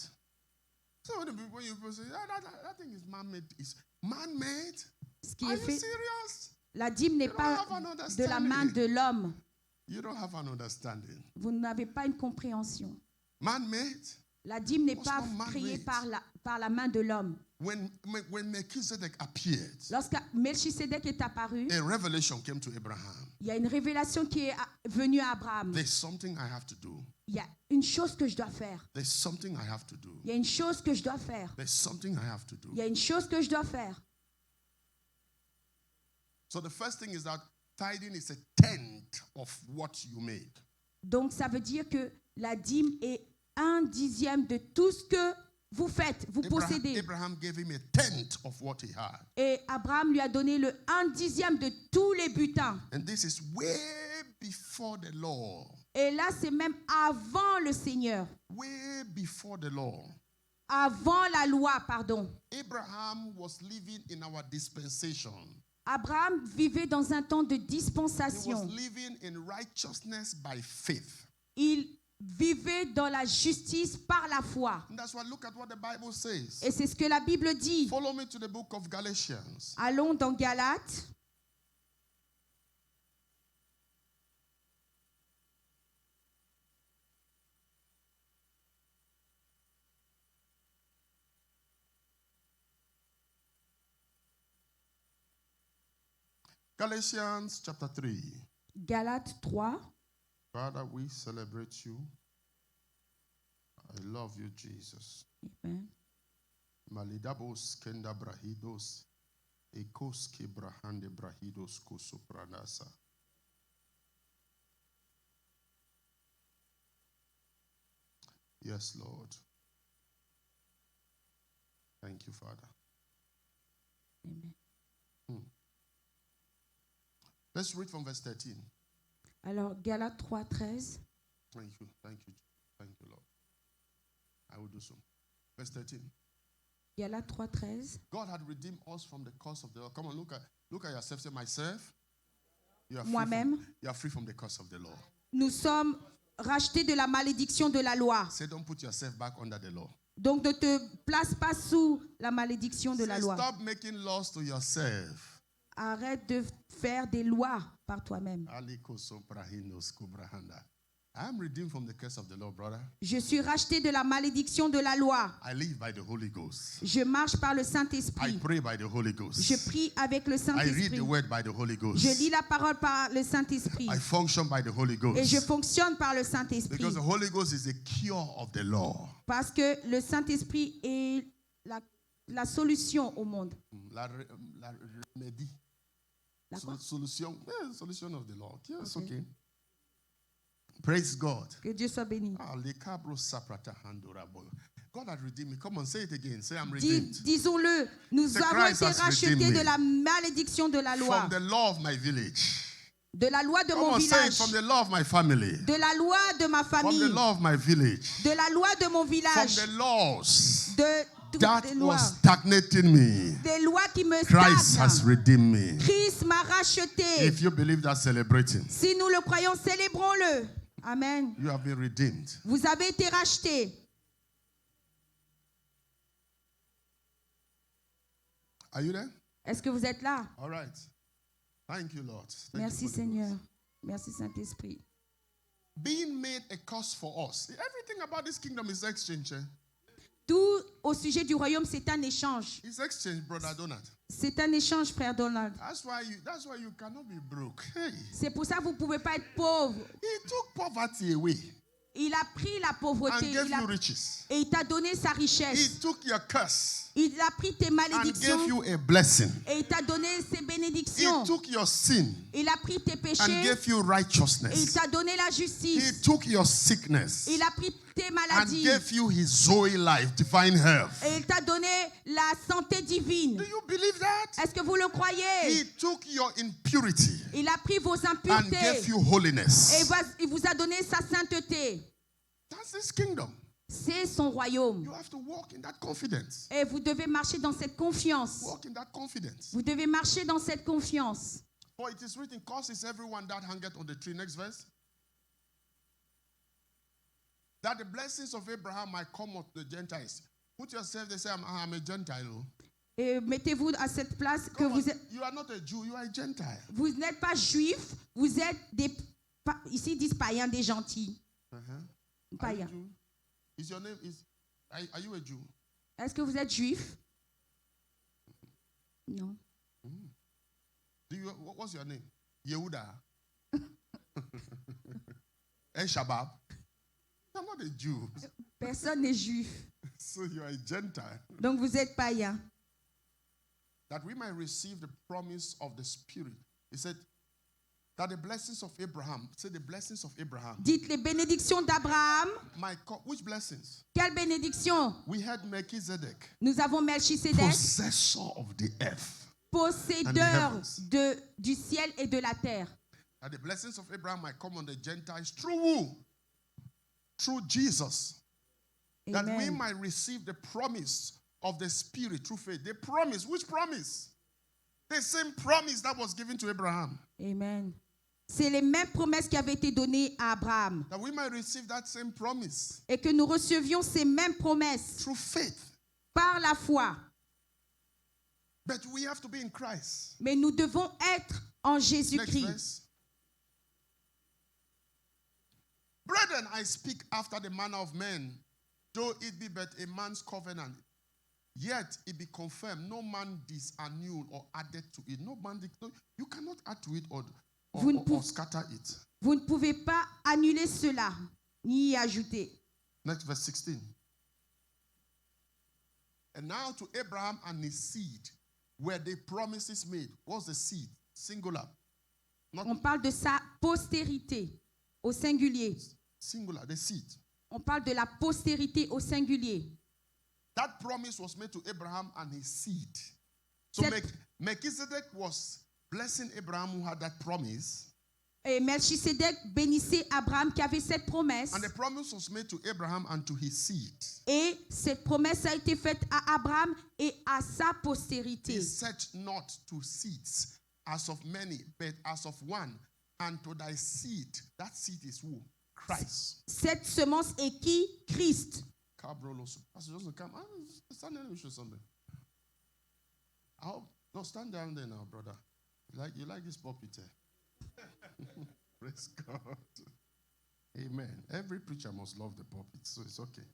So when you say, that thing is man-made, it's man-made? Ce qui Are est you fait, serious? la dîme n'est You don't pas have an de la main understanding. de l'homme. You don't have an understanding. Vous n'avez pas une compréhension. Man-made? La dîme n'est Was pas not man-made. créée par la main de l'homme. When Melchizedek appeared, Lorsque Melchisedec est apparu, a revelation came to Abraham. il y a une révélation qui est venue à Abraham. There's something I have to do. Il y a une chose que je dois faire. There's something I have to do. Il y a une chose que je dois faire. There's something I have to do. Il y a une chose que je dois faire. So the first thing is that tithing is a tenth of what you make. Donc ça veut dire que la dîme est 1/10 de tout ce que vous faites, vous possédez. Abraham gave him a tenth of what he had. Et Abraham lui a donné le 1/10 de tous les butins. And this is way before the law. Et là, c'est même avant le Seigneur. Way before the law. Avant la loi, pardon. Abraham was living in our dispensation. Abraham vivait dans un temps de He was dispensation. living in righteousness by faith. Il vivait dans la justice par la foi. And that's why look at what the Bible says. Et c'est ce que la Bible dit. Follow me to the book of Galatians. Allons dans Galates. Galatians chapter 3. Galates 3. Father, we celebrate you. I love you, Jesus. Amen. Malidabos kenda brahidos. Ekos ke brahande brahidos kosopranasa. Yes, Lord. Thank you, Father. Amen. Let's read from verse 13. Alors, Galates 3, 13. Thank you, Lord. I will do so. Verse 13. Galates 3, 13. God had redeemed us from the curse of the law. Come on, look at yourself. Say, myself. You are free from the curse of the law. Nous sommes rachetés de la malédiction de la loi. Say, don't put yourself back under the law. Donc, ne te place pas sous la malédiction de la Say, loi. stop making laws to yourself. Arrête de faire des lois par toi-même. I am redeemed from the curse of the law, brother. Je suis racheté de la malédiction de la loi. I live by the Holy Ghost. Je marche par le I Saint-Esprit. pray by the Holy Ghost. Je prie avec le I read Saint-Esprit. the word by the Holy Ghost. Je lis la parole par le Saint-Esprit. I function by the Holy Et je Ghost. fonctionne par le Saint-Esprit. Because the Holy Ghost is the cure of the law. Parce que le Saint-Esprit est la solution au monde. La remedy. Solution of the law. Yes, okay. Praise God. Que Dieu soit béni. God had redeemed me. Come on, say it again. Say, I'm redeemed. Disons-le, nous Say, avons Christ été has rachetés redeemed de me la malédiction de la loi. From the law of my village. De la loi de Come mon on, say it. village. From the law of my family. De la loi de ma From famille. the law of my village. De la loi de mon From village. the laws That that was stagnating me. Des lois qui me Christ has stagnent. redeemed me. Christ m'a racheté. If you believe that, celebrating. Si nous le croyons, célébrons-le. Amen. You have been redeemed. Vous avez été rachetés. Are you there? Est-ce que vous êtes là? All right. Thank you, Lord. Thank Merci you, Holy Seigneur. Ghost. Merci Saint-Esprit. Being made a curse for us. Everything about this kingdom is exchange. Tout au sujet du royaume, c'est un échange. It's exchange, brother Donald. C'est un échange, frère Donald. That's why you cannot be broke. Hey. C'est pour ça que vous ne pouvez pas être pauvre. He took poverty away. Il a pris la and pauvreté gave you riches. et il t'a donné sa He richesse. took your curse Il a pris tes and malédictions gave you a blessing. et il t'a donné ses He bénédictions. took your sin Il a pris tes and péchés gave you et il righteousness. t'a donné la He justice. took your sickness Il a pris tes and maladies gave you his Zoe life, divine health. et il t'a donné la santé divine. Do you believe that? Est-ce que vous le He croyez? took your impurity Il a pris vos and impuretés gave you et holiness. il vous a donné sa sainteté. That's his kingdom. C'est son royaume. You have to walk in that confidence. Et vous devez marcher dans cette confiance. Walk in that confidence. Vous devez marcher dans cette confiance. For it is written, "Curse is everyone that hangeth on the tree." Next verse. That the blessings of Abraham might come on the Gentiles. Put yourself there, say, I'm a Gentile. Et mettez-vous à cette place que Come on, vous êtes. you are not a Jew, you are a Gentile. Vous n'êtes pas juif, vous êtes des. Ici, ils disent païens, des gentils. Are you Païens. Jew? Is your name are you a Jew? Est-ce que vous êtes juif? Non. What's your name? Yehuda. El Shabab. I'm not a Jew. Personne n'est juif. So you are a Gentile. Donc vous êtes païen. That we might receive the promise of the Spirit. He said that the blessings of Abraham, say the blessings of Abraham. Dites les bénédictions d'Abraham. Which blessings? Quelle bénédiction? We had Melchizedek, Nous avons Melchisédek, possessor of the earth. possédeur du ciel et de la terre. That the blessings of Abraham might come on the Gentiles through who? Through Jesus. That we Amen. might receive the promise of the Spirit through faith. The promise, which promise? The same promise that was given to Abraham. Amen. C'est les mêmes promesses qui avaient été données à Abraham. That we might receive that same promise Et que nous recevions ces mêmes promesses through faith. par la foi. But we have to be in Christ. Mais nous devons être en Next Jésus-Christ. verse. Brethren, I speak after the manner of men, though it be but a man's covenant, yet it be confirmed. No man disannul or added to it. You cannot add to it or scatter it. Vous ne pouvez pas annuler cela, ni y ajouter. Next verse 16. And now to Abraham and his seed were the promises made. What's the seed? Singular. On parle de sa postérité au singulier. Singular, the seed. On parle de la postérité au singulier. That promise was made to Abraham and his seed. So Melchizedek was blessing Abraham who had that promise. Et Melchisédek bénissait Abraham qui avait cette promesse. And the promise was made to Abraham and to his seed. Et cette promesse a été faite à Abraham et à sa He postérité. said not to seeds as of many, but as of one. And to thy seed, that seed is who? Christ. Cette semence est qui? Christ. Pastor doesn't come. Stand there and show something. No, stand down there now, brother. You like this pulpit? Praise God. Amen. Every preacher must love the pulpit, so it's okay.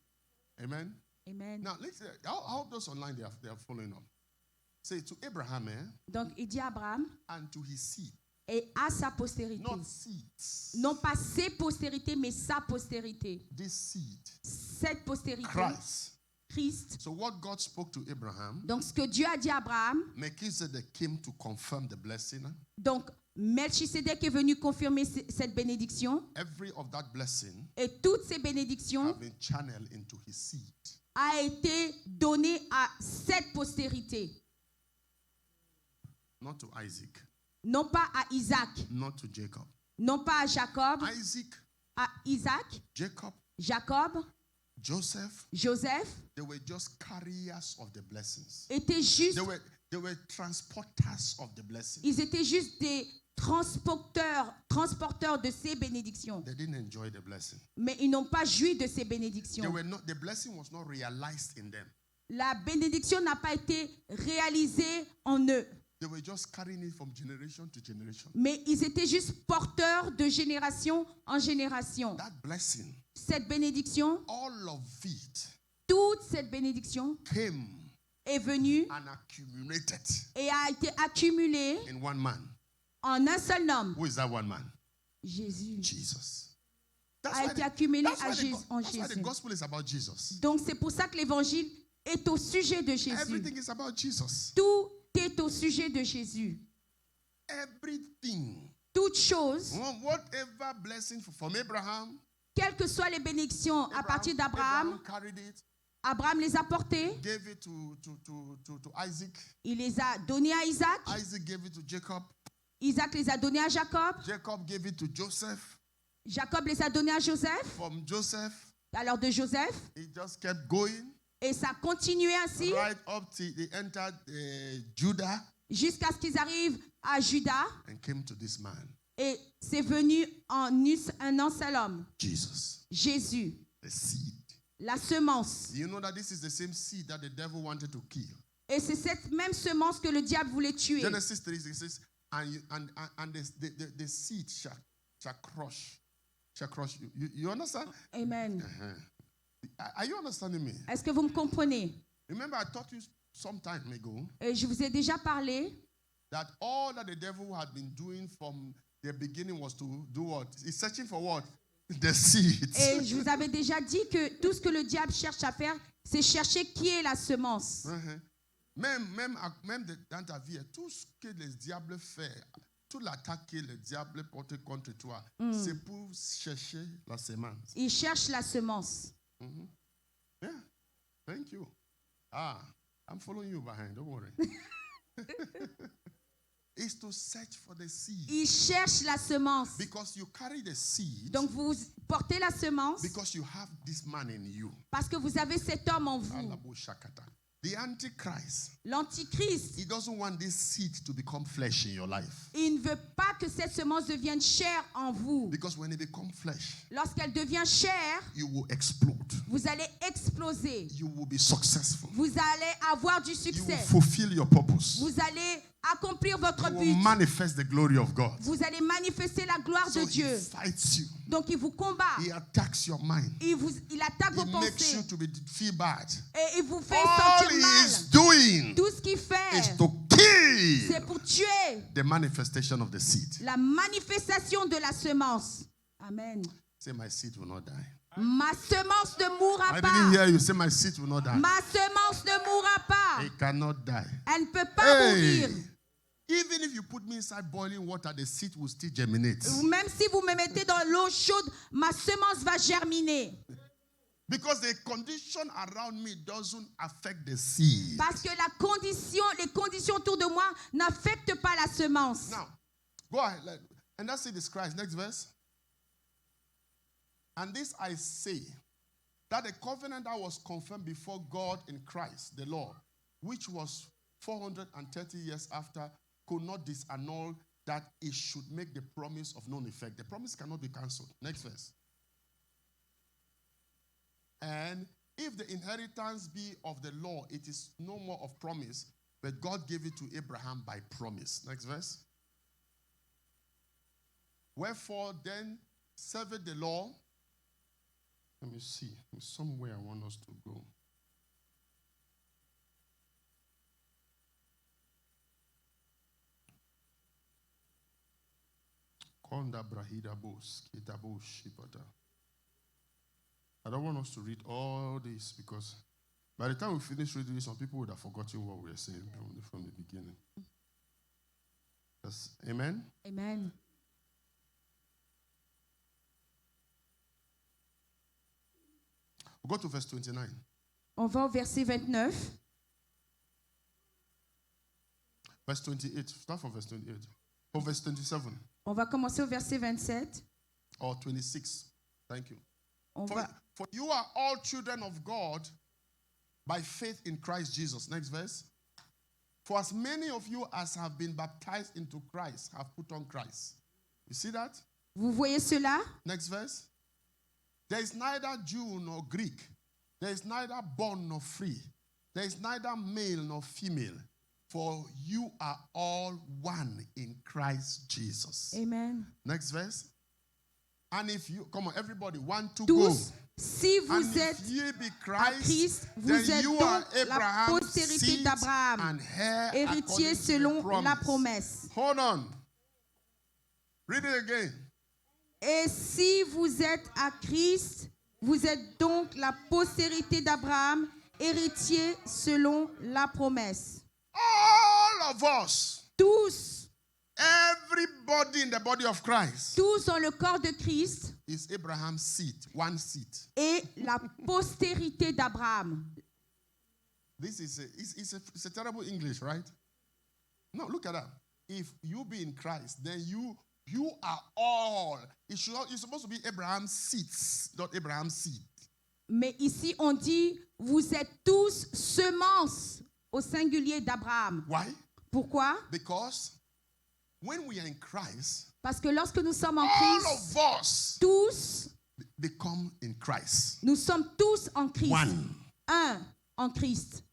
Amen. Amen. Now, let's see. How those online they are following up. Say to Abraham, Donc il dit à Abraham and to his seed. et à sa postérité. Not seeds. Non pas ses postérités, mais sa postérité. This seed. Cette postérité. Christ. So what God spoke to Abraham. Donc ce que Dieu a dit à Abraham. Melchizedek came to confirm the blessing. Donc Melchisédek est venu confirmer cette bénédiction. Every of that blessing. Et toutes ces bénédictions have been channeled into his seed. A été donnée à cette postérité. Not to Isaac. Non pas à Isaac. Not to Jacob. Non pas à Jacob. Isaac. À Isaac. Jacob. Joseph. They were just carriers of the blessings. Étaient juste. They were transporters of the blessings. Ils étaient juste des transporteurs de ces bénédictions. They didn't enjoy the blessing. Mais ils n'ont pas joui de ces bénédictions. The blessing was not realized in them. La bénédiction n'a pas été réalisée en eux. They were just carrying it from generation to generation. Mais ils étaient juste porteurs de génération en génération. That blessing, cette bénédiction, all of it, toute cette bénédiction came est venue and accumulated et a été accumulée in one man. En un seul homme. Who is that one man? Jésus. Jesus. a été accumulé That's en why the Jésus. gospel is about Jesus. Donc c'est pour ça que l'évangile est au sujet de Jésus. Everything is about Jesus. Tout est au sujet de Jésus. Everything. Toute chose, Whatever blessing from Abraham, quelles que soient les bénédictions à partir d'Abraham, carried it, Abraham les a portées, gave it to Isaac. il les a donnés à Isaac, Isaac gave it to Jacob. Isaac les a donnés à Jacob, Jacob gave it to Joseph. Jacob les a donnés à Joseph, From Joseph, alors de Joseph, it just kept going et ça a continué ainsi right up till they entered Judah jusqu'à ce qu'ils arrivent à Juda, and came to this man, et c'est venu en un seul homme, Jesus, Jésus, the seed. la semence. You know that this is the same seed that the devil wanted to kill. Et c'est cette même semence que le diable voulait tuer. Genesis 3, it says, and the seed shall crush you. You understand? Amen. Are you understanding me? Est-ce que vous me comprenez? Remember, I taught you some time ago Et je vous ai déjà parlé that all that the devil had been doing from the beginning was to do what? He's searching for what? The seeds. et je vous avais déjà dit que tout ce que le diable cherche à faire, c'est chercher qui est la semence. Même dans ta vie, tout ce que le diable fait, toute l'attaque que le diable porte contre toi, c'est pour chercher la semence. Il cherche la semence. Yeah, thank you. I'm following you behind, don't worry. Is to search for the seed. Il cherche la semence. Because you carry the seed. Donc vous portez la semence. Because you have this man in you. Parce que vous avez cet homme en vous. The Antichrist. L'Antichrist. He doesn't want this seed to become flesh in your life. Il ne veut pas que cette semence devienne chair en vous. Because when it becomes flesh, lorsqu'elle devient chair, you will explode. Vous allez exploser. You will be successful. Vous allez avoir du You succès. will fulfill your purpose. Vous allez accomplir votre You but. will manifest the glory of God. Vous allez manifester la gloire So de Dieu. he fights you. Donc il vous combat. He attacks your mind. Il attaque He vos makes you pensées. to feel bad. Et il vous fait All sentir he mal. is doing Tout ce qu'il fait, is to kill c'est pour tuer the manifestation of the seed. la manifestation de la semence. Amen. Say, my seed will not die. Ma semence ne mourra I pas. didn't hear you. Say, my seed will not die. Ma semence ne mourra pas. It cannot die. Elle ne peut pas mourir. Even if you put me inside boiling water, the seed will still germinate. Même si vous me mettez dans l'eau chaude, ma semence va germiner. Because the condition around me doesn't affect the seed. Parce que les conditions autour de moi n'affectent pas la semence. Now, go ahead. And that's it is Christ. Next verse. And this I say, that the covenant that was confirmed before God in Christ, the Lord, which was 430 years after, could not disannul that it should make the promise of none effect. The promise cannot be cancelled. Next verse. And if the inheritance be of the law, it is no more of promise, but God gave it to Abraham by promise. Next verse. Wherefore then serveth the law. Let me see. There's somewhere I want us to go. I don't want us to read all this because by the time we finish reading, some people would have forgotten what we were saying from the beginning. Yes. Amen? Amen. We'll go to verse 29. On va au verset 29. Verse 28. Start from verse 28. Or verse 27. On va commencer au verset 27. Or 26. Thank you. For you are all children of God by faith in Christ Jesus. Next verse. For as many of you as have been baptized into Christ have put on Christ. You see that? Vous voyez cela? Next verse. There is neither Jew nor Greek. There is neither bond nor free. There is neither male nor female. For you are all one in Christ Jesus. Amen. Next verse. And if you, come on, everybody, 1, 2, Tous, go. si vous And êtes if ye be à Christ, Christ, vous then êtes you donc are la Abraham's postérité seed d'Abraham, and heir héritier according to the selon promise. la promesse. Hold on. Read it again. Et si vous êtes à Christ, vous êtes donc la postérité d'Abraham, héritier selon la promesse. All of us, Tous, everybody in the body of Christ, tous dans le corps de Christ is Abraham's seed, one seed. et la postérité d'Abraham. This is it's a terrible English, right? No, look at that. If you be in Christ, then you are all. It's supposed to be Abraham's seeds, not Abraham's seed. Mais ici, on dit, vous êtes tous semences au singulier d'Abraham. Why? Pourquoi? Because when we are in Christ, Parce que lorsque nous sommes en all Christ, of us tous, become in Christ. nous sommes tous en Christ. One. Un en Christ.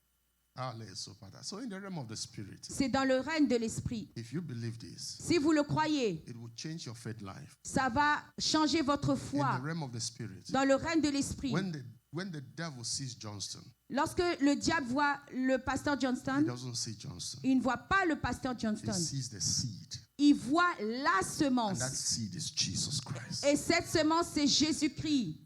So in the realm of the spirit, C'est dans le règne de l'esprit. if you believe this, Si vous le croyez, it will change your faith life. ça va changer votre In foi. the realm of the spirit, Dans le règne de l'esprit. when the devil sees Johnston, Lorsque le diable voit le pasteur he Johnston, doesn't see Johnston. il ne voit pas le pasteur He Johnston. sees the seed, Il voit la and that semence. seed is Jesus Christ. Et cette semence, c'est Jésus-Christ.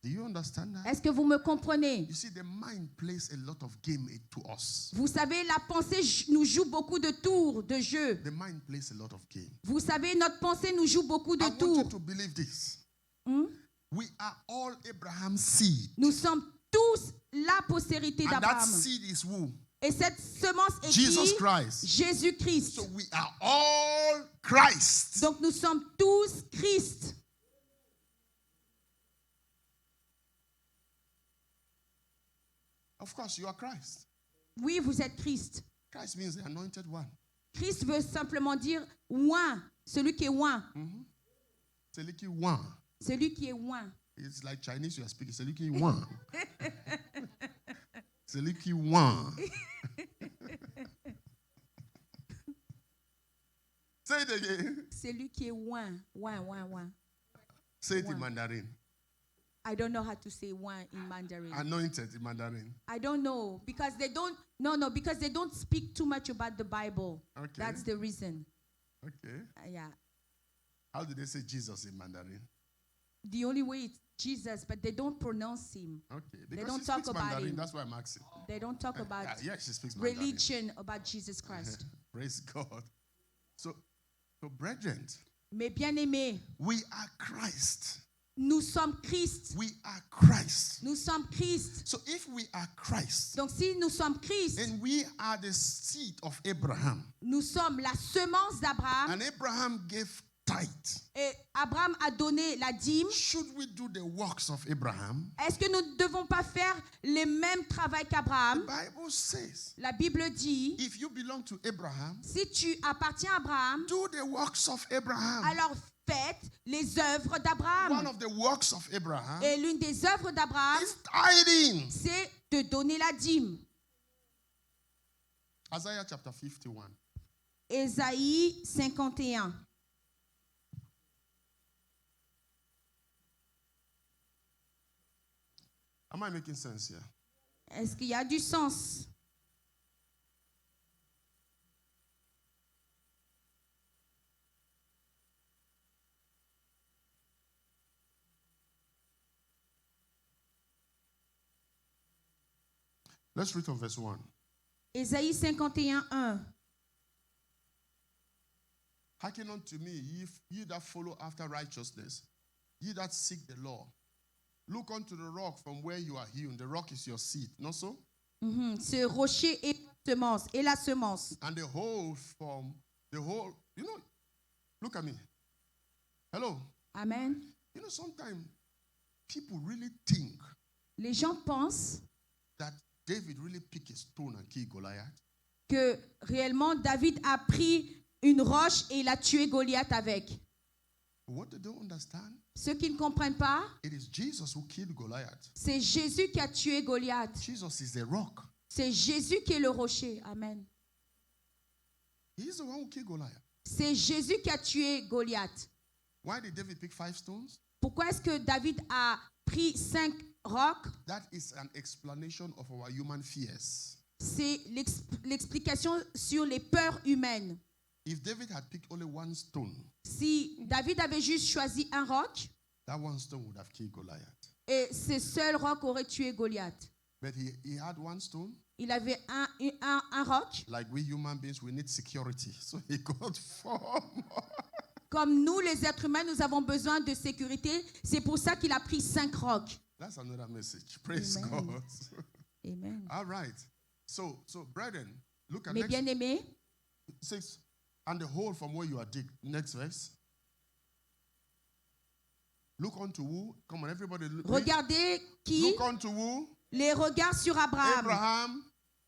Do you understand that? Est-ce que vous me comprenez? You see, the mind plays a lot of game to us. Vous savez, la pensée nous joue beaucoup de tours, de jeux. The mind plays a lot of game. Vous savez, notre pensée nous joue beaucoup de I want you tours. to believe this. Hmm? We are all Abraham's seed. Nous sommes tous la postérité And that d'Abraham. seed is who? Et cette semence est Jesus qui? Christ. Jésus-Christ. So we are all Christ. Donc nous sommes tous Christ. Of course, you are Christ. Oui, vous êtes Christ. Christ means the anointed one. Christ veut simplement dire oint, celui qui est oint. Celui qui one. Celui qui est oint. It's like Chinese you are speaking. Celui qui one. Celui qui one. Say it again. Celui qui est oint. Oint. Say it in One. Mandarin. I don't know how to say oint in Mandarin. Anointed in Mandarin. I don't know because they don't because they don't speak too much about the Bible. Okay. That's the reason. Okay. Yeah. How do they say Jesus in Mandarin? The only way is Jesus, but they don't pronounce him. Okay. They Because don't she talk speaks about Mandarin, him. that's why I'm asking. They don't talk about Yeah, she speaks Mandarin. religion, about Jesus Christ. Praise God. So brethren, Mais bien-aimés, we are Christ. nous sommes Christ. We are Christ. Nous sommes Christ. So if we are Christ, Donc si nous sommes Christ, and we are the seed of Abraham, nous sommes la semence d'Abraham and Abraham gave tithe, et Abraham a donné la dîme. should we do the works of Abraham? Est-ce que nous ne devons pas faire les mêmes travaux The qu'Abraham? Bible says, La Bible dit, if you belong to Abraham, si tu appartiens à Abraham, do the works of Abraham. alors faites les œuvres One d'Abraham. of the works of Abraham Et l'une des œuvres d'Abraham, is tithing. c'est de donner la dîme. Isaiah chapter 51. Ésaïe 51. Am I making sense here? Est-ce qu'il y a du sens? Let's read from verse 1. Ésaïe 51, 1. Hearken unto me, ye that follow after righteousness, ye that seek the Lord. Look unto the rock from where you are hewn. The rock is your seed, not so? Ce rocher est semence, et la semence. And the whole from the whole, look at me. Hello. Amen. Sometimes people really think Les gens pensent that David really picked a stone and killed Goliath. que réellement David a pris une roche et il a tué Goliath avec. But what they don't understand, Ceux qui ne comprennent pas, it is Jesus who killed Goliath. c'est Jésus qui a tué Goliath. Jesus is the rock. C'est Jésus qui est le rocher. Amen. He's the one who killed Goliath. C'est Jésus qui a tué Goliath. Why did David pick 5 stones? Pourquoi est-ce que David a pris 5 rocs? That is an explanation of our human fears. C'est l'explication sur les peurs humaines. If David had picked only one stone, Si David avait juste choisi un roc, that one stone would have killed Goliath. et ce seul roc aurait tué Goliath. But he had one stone. Il avait un roc. Like we human beings, we need security. So he got 4 more. Comme nous, les êtres humains, nous avons besoin de sécurité. C'est pour ça qu'il a pris 5 rocs. That's another message. Praise Amen. God. Amen. All right. So brethren, look at Mes next bien-aimés, 6. And the hole from where you are dig. Next verse. Look unto who? Come on, everybody. regardez qui? Look unto who? Les regards sur Abraham, Abraham,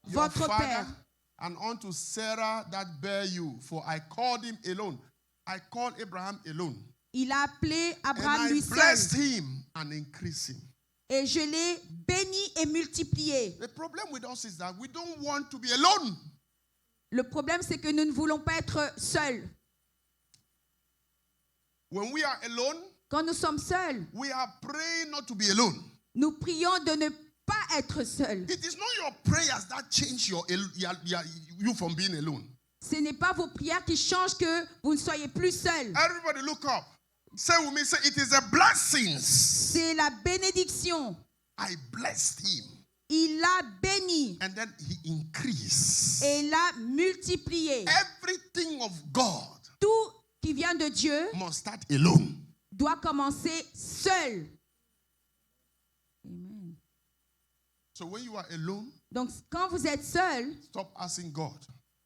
your votre father, père. and unto Sarah that bare you. For I called him alone. I called Abraham alone. Il a appelé And Abraham I lui blessed seul. him and increased him. Et je l'ai béni et multiplié. The problem with us is that we don't want to be alone. Le problème, c'est que nous ne voulons pas être seuls. When we are alone, Quand nous sommes seuls, we are praying not to be alone. nous prions de ne pas être seuls. It is not your prayers that change you from being alone. Ce n'est pas vos prières qui changent que vous ne soyez plus seuls. Everybody look up. Say with me, say it is a blessing. C'est la bénédiction. I blessed him. Il l'a béni And then he increased. et l'a multiplié. Everything of God Tout qui vient de Dieu must start alone. doit commencer seul. Amen. So when you are alone, Donc, quand vous êtes seul, stop asking God.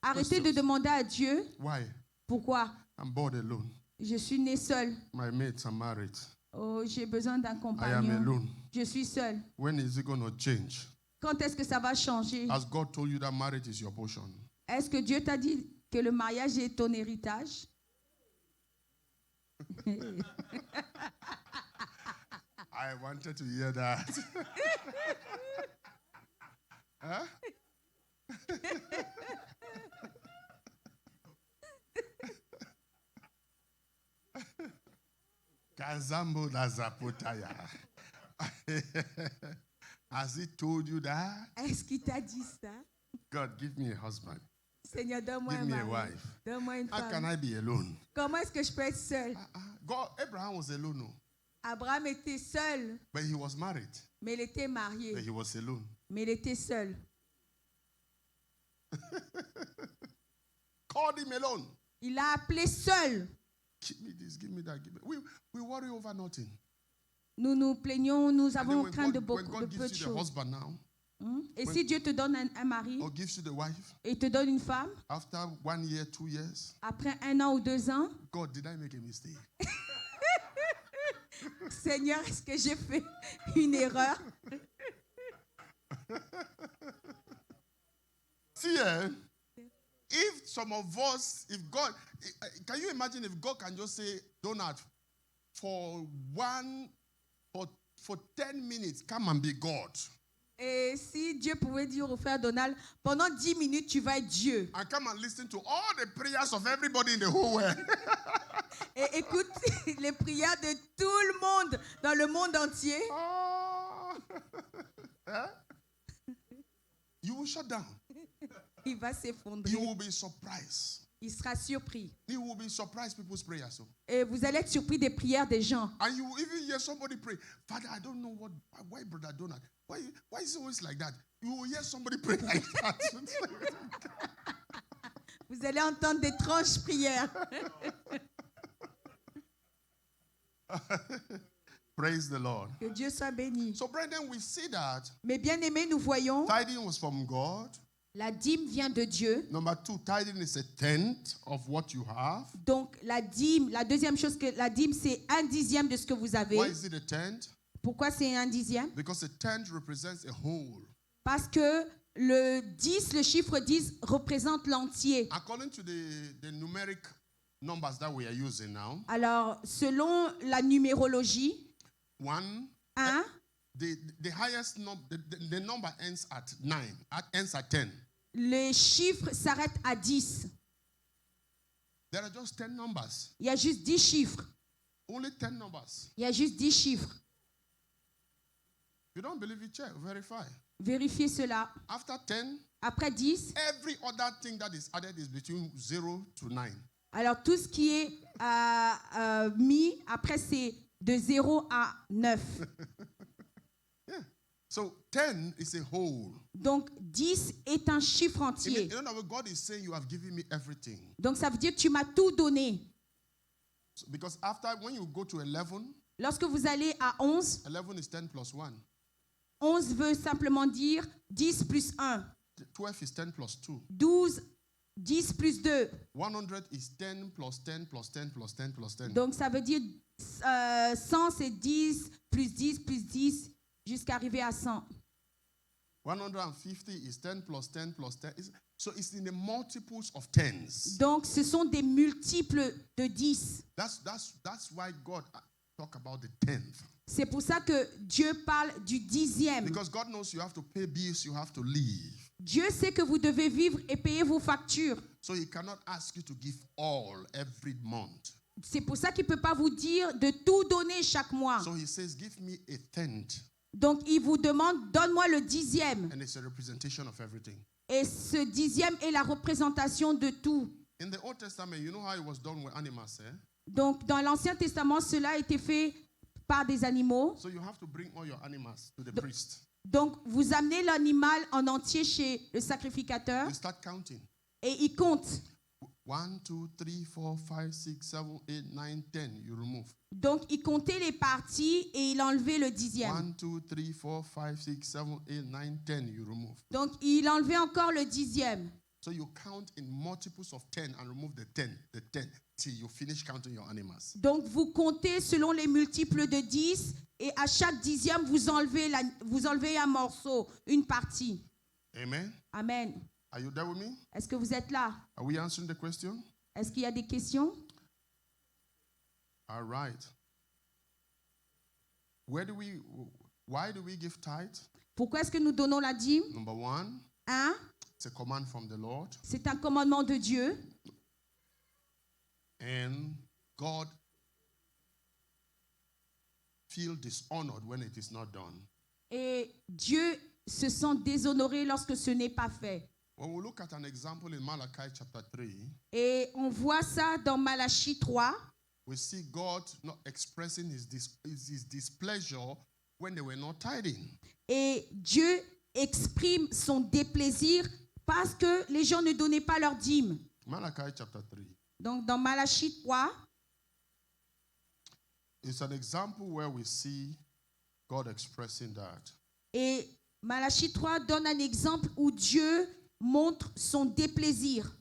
arrêtez de demander à Dieu Why? pourquoi I'm bored alone. je suis né seul. My mates are married. Oh, j'ai besoin d'un I am compagnon. alone. Je suis seul. When is it going to change? Quand est-ce que ça va changer? Has God told you that marriage is your portion? Est-ce que Dieu t'a dit que le mariage est ton héritage? I wanted to hear that. Huh? Kazambo Lazapotaya. Has he told you that? Est-ce qu'il t'a dit ça? God, give me a husband. Seigneur, donne-moi Give un me a mari. wife. Donne-moi une How can femme. I be alone? Comment est-ce que je peux être seul? God, Abraham was alone, no, Abraham était seul, but he was married. mais il était marié. But he was alone. Mais il était seul. Called him alone. Il l'a appelé seul. Give me this, give me that. Give me. We worry over nothing. Nous nous plaignons, nous And then avons when craint de God, when beaucoup God de peu de gives you the choses. husband now, Et si Dieu te donne un mari or gives you the wife, et te donne une femme, after 1 year, 2 years, après 1 an ou 2 ans, God, did I make a mistake? Seigneur, est-ce que j'ai fait une erreur? See, if some of us, if God, can you imagine if God can just say, Donald, for 10 minutes, come and be God. Et si Dieu pouvait dire au frère Donald, pendant 10 minutes, tu vas être Dieu. And come and listen to all the prayers of everybody in the whole world. Et écoute les prières de tout le monde dans le monde entier. Oh. You will shut down. Il va s'effondrer. You will be surprised. Il sera surpris. You will be surprised people's prayers. So. Et vous allez être surpris des prières des gens. And you will even hear somebody pray, Father, I don't know why Brother Donald, why is it always like that? You will hear somebody pray like that. Vous allez entendre d'étranges prières. Praise the Lord. Que Dieu soit béni. So, brethren, we see that Mais bien aimés, nous voyons, tithing was from God. la dîme vient de Dieu. Number 2, tithing is a tenth of what you have. Donc la dîme, la deuxième chose que la dîme, c'est 1/10 de ce que vous avez. Why is it a tenth? Pourquoi c'est 1/10? Because a tenth represents a whole. Parce que le 10, le chiffre 10 représente l'entier. According to the numeric numbers that we are using now, Alors, selon la numérologie, 1, 1, the highest number, the number ends at 9, ends at 10. les chiffres s'arrêtent à 10. There are just 10 numbers. Il y a juste 10 chiffres. Only 10 numbers. Il y a juste 10 chiffres. You don't believe it? Check, verify. Vérifiez cela. After 10, Après 10. Every other thing that is added is between 0 to 9. Alors tout ce qui est mis, après c'est de 0 à 9. Yeah. So 10 is a whole. Donc 10 est un chiffre entier. In other words, God is saying, you have given me everything. Donc ça veut dire que tu m'as tout donné. So, because when you go to 11, Lorsque vous allez à 11, 11 is 10 plus 1. 11 veut simplement dire 10 plus 1. 12 is 10 plus 2. 12, 10 plus 2. 100 is 10 plus 10 plus 10 plus 10 plus 10. Donc ça veut dire 100 c'est 10 plus 10 plus 10 jusqu'à arriver à 100. 150 is 10 plus 10 plus 10. So it's in the multiples of tens. Donc ce sont des multiples de 10. That's why God talk about the tenth. C'est pour ça que Dieu parle du 10e. Because God knows you have to pay bills, you have to live. Dieu sait que vous devez vivre et payer vos factures. So he cannot ask you to give all every month. C'est pour ça qu'il ne peut pas vous dire de tout donner chaque mois. So he says, give me a tenth. Donc il vous demande, donne-moi le 10e. And it's a representation of everything. Et ce 10e est la représentation de tout. In the Old Testament, you know how it was done with animals, eh? Donc dans l'Ancien Testament, cela a été fait par des animaux. So you have to bring all your animals to the priest. Donc vous amenez l'animal en entier chez le sacrificateur You start counting. et il compte. 1, 2, 3, 4, 5, 6, 7, 8, 9, 10. You remove. Donc il comptait les parties et il enlevait le 10e. 1, 2, 3, 4, 5, 6, 7, 8, 9, 10. You remove. Donc il enlevait encore le 10e. So you count in multiples of 10 and remove the 10, till you finish counting your animals. Donc vous comptez selon les multiples de 10 et à chaque 10e vous enlevez un morceau, une partie. Amen. Amen. Are you there with me? Est-ce que vous êtes là? Are we answering the question? Est-ce qu'il y a des questions? All right. Why do we give tithe? Pourquoi est-ce que nous donnons la dîme? Number 1, Un, it's a command from the Lord. c'est un commandement de Dieu. And God feels dishonored when it is not done. Et Dieu se sent déshonoré lorsque ce n'est pas fait. When we look at an example in Malachi chapter 3, Et on voit ça dans Malachie 3. we see God not expressing his displeasure when they were not tithing. Et Dieu exprime son déplaisir parce que les gens ne donnaient pas leur dîme. Malachi chapter 3. Donc dans Malachie 3, It's an example where we see God expressing that. et Malachie 3 donne un exemple où Dieu montre son déplaisir.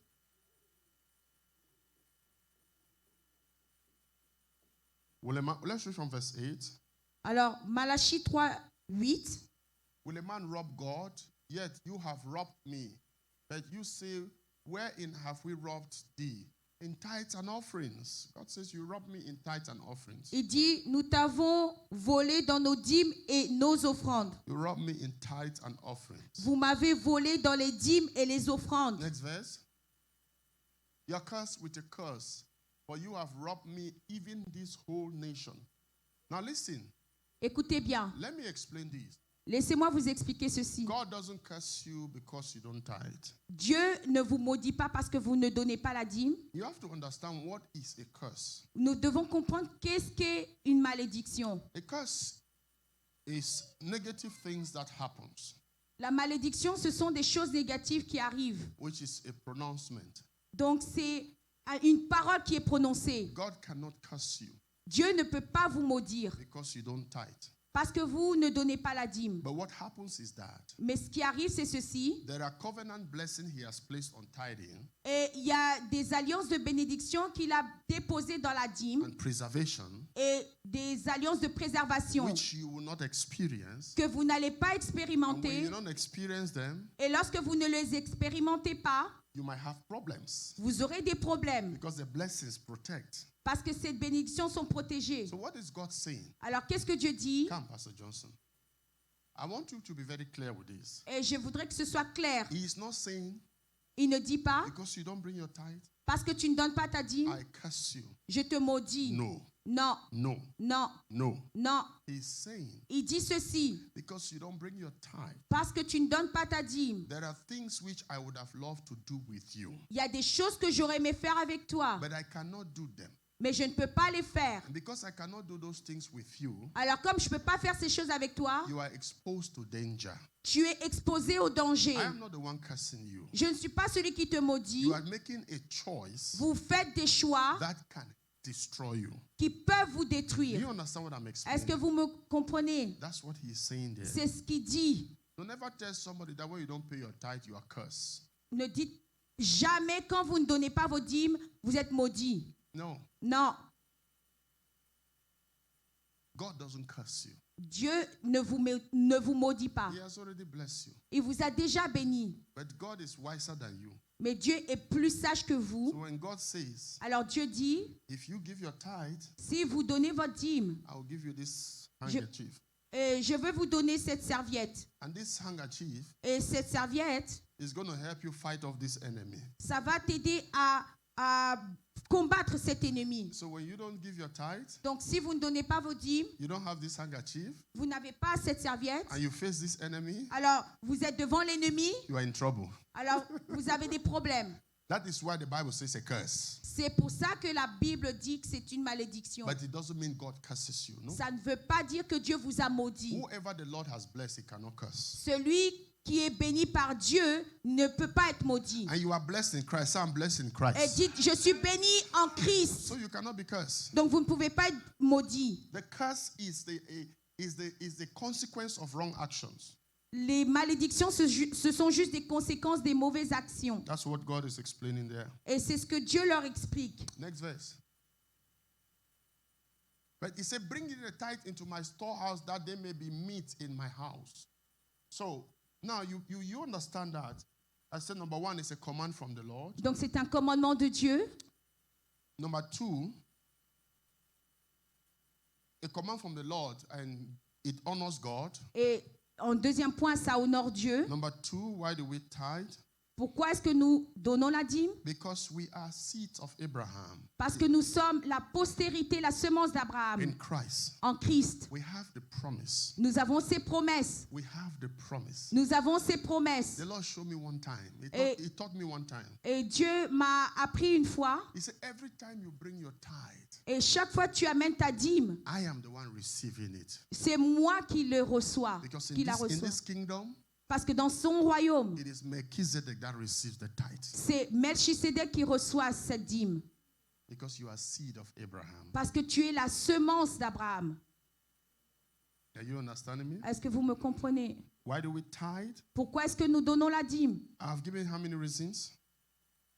Let's read from verse 8. Alors Malachie 3, 8. Will a man rob God? Yet you have robbed me. But you say, wherein have we robbed thee? In tithes and offerings. God says, you rob me in tithes and offerings. Il dit, nous t'avons volé dans nos dîmes et nos offrandes. You rob me in tithes and offerings. Vous m'avez volé dans les dîmes et les offrandes. Next verse. You are cursed with a curse, for you have robbed me, even this whole nation. Now listen. Écoutez bien. Let me explain this. Laissez-moi vous expliquer ceci. God doesn't curse you because you don't tithe. Dieu ne vous maudit pas parce que vous ne donnez pas la dîme. You have to understand what is a curse. Nous devons comprendre qu'est-ce qu'est une malédiction. A curse is negative things that happens, La malédiction, ce sont des choses négatives qui arrivent. which is a pronouncement. Donc c'est une parole qui est prononcée. God cannot curse you Dieu ne peut pas vous maudire because you don't tithe. parce que vous ne donnez pas la dîme. But what happens is that Mais ce qui arrive, c'est ceci. there are covenant blessings he has placed on tithing Et il y a des alliances de bénédiction qu'il a déposées dans la dîme and preservation, et des alliances de préservation which you will not experience. que vous n'allez pas And when expérimenter. you don't experience them, Et lorsque vous ne les expérimentez pas, you might have problems vous aurez des problèmes because the blessings protect. parce que ces bénédictions sont protégées. So what is God saying? Alors qu'est-ce que Dieu dit? Come, Pastor Johnson. I want you to be very clear with this. Et je voudrais que ce soit clair. He is not saying Il ne dit pas, because you don't bring your tithe, parce que tu ne donnes pas ta dîme, I curse you. je te maudis. No. Non, No. non, No. non. He's saying, Il dit ceci, because you don't bring your tithe, parce que tu ne donnes pas ta dîme. there are things which I would have loved to do with you, Il y a des choses que j'aurais aimé faire avec toi, but I cannot do them. mais je ne peux pas les faire. And because I cannot do those things with you, Alors comme je ne peux pas faire ces choses avec toi, you are exposed to danger. tu es exposé au danger. I am not the one cursing you. Je ne suis pas celui qui te maudit. You are making a choice Vous faites des choix that can destroy you. qui peuvent vous Do détruire. you understand what I'm Est-ce explaining? que vous me comprenez? That's what he is saying there. C'est ce qu'il dit. Don't ever tell somebody that when you don't pay your tithe, you are cursed. Ne dites jamais quand vous ne donnez pas vos dîmes, vous êtes maudit. No, Non, God doesn't curse you. Dieu ne vous maudit pas. He has already blessed you. Il vous a déjà béni. But God is wiser than you. Mais Dieu est plus sage que So vous. when God says, Alors Dieu dit, if you give your tithe, si vous donnez votre dîme, I will give you this handkerchief. je vais vous donner cette serviette. And this handkerchief Et cette serviette, is going to help you fight off this enemy. ça va t'aider à combattre cet ennemi. So when you don't give your tithe, Donc si vous ne donnez pas vos dîmes, you don't have this handkerchief, vous n'avez pas cette serviette, and you face this enemy, alors vous êtes devant l'ennemi, you are in trouble. alors vous avez des problèmes. That is why the Bible says a curse. C'est pour ça que la Bible dit que c'est une malédiction. But it doesn't mean God curses you. No? Ça ne veut pas dire que Dieu vous a maudit. Whoever the Lord has blessed, he cannot curse. Celui qui est béni par Dieu ne peut pas être maudit. And you are blessed in Christ. So I'm blessed in Et Christ. dites, je suis béni en Christ. So you cannot be cursed. Donc vous ne pouvez pas être maudit. The curse is the consequence of wrong actions. Les malédictions, ce sont juste des conséquences des mauvaises actions. That's what God is explaining there. Et c'est ce que Dieu leur explique. Next verse. But he said, bring the tithe into my storehouse that there may be meat in my house. So now you understand that. I said number one is a command from the Lord. Donc c'est un commandement de Dieu. Number two, a command from the Lord, and it honors God. Et en deuxième point, ça honore Dieu. Number two, why do we tithe? Pourquoi est-ce que nous donnons la dîme? Because we are seeds of Abraham Parce que nous sommes la postérité, la semence d'Abraham in Christ. en Christ. We have the promise. Nous avons ces promesses. We have the promise. Nous avons ces promesses. The Lord showed me one time. He taught me one time. Et Dieu m'a appris une fois, He said, every time you bring your tithe, et chaque fois que tu amènes ta dîme, I am the one receiving it. c'est moi qui le reçois, Because qui la in reçois. this kingdom, Parce que dans son royaume, it is Melchizedek that receives the tithe. c'est Melchisedec qui reçoit cette dîme. Because you are seed of Abraham. Parce que tu es la semence d'Abraham. Are you understanding me? Est-ce que vous me comprenez? Why do we tithe? Pourquoi est-ce que nous donnons la dîme? I have given how many reasons?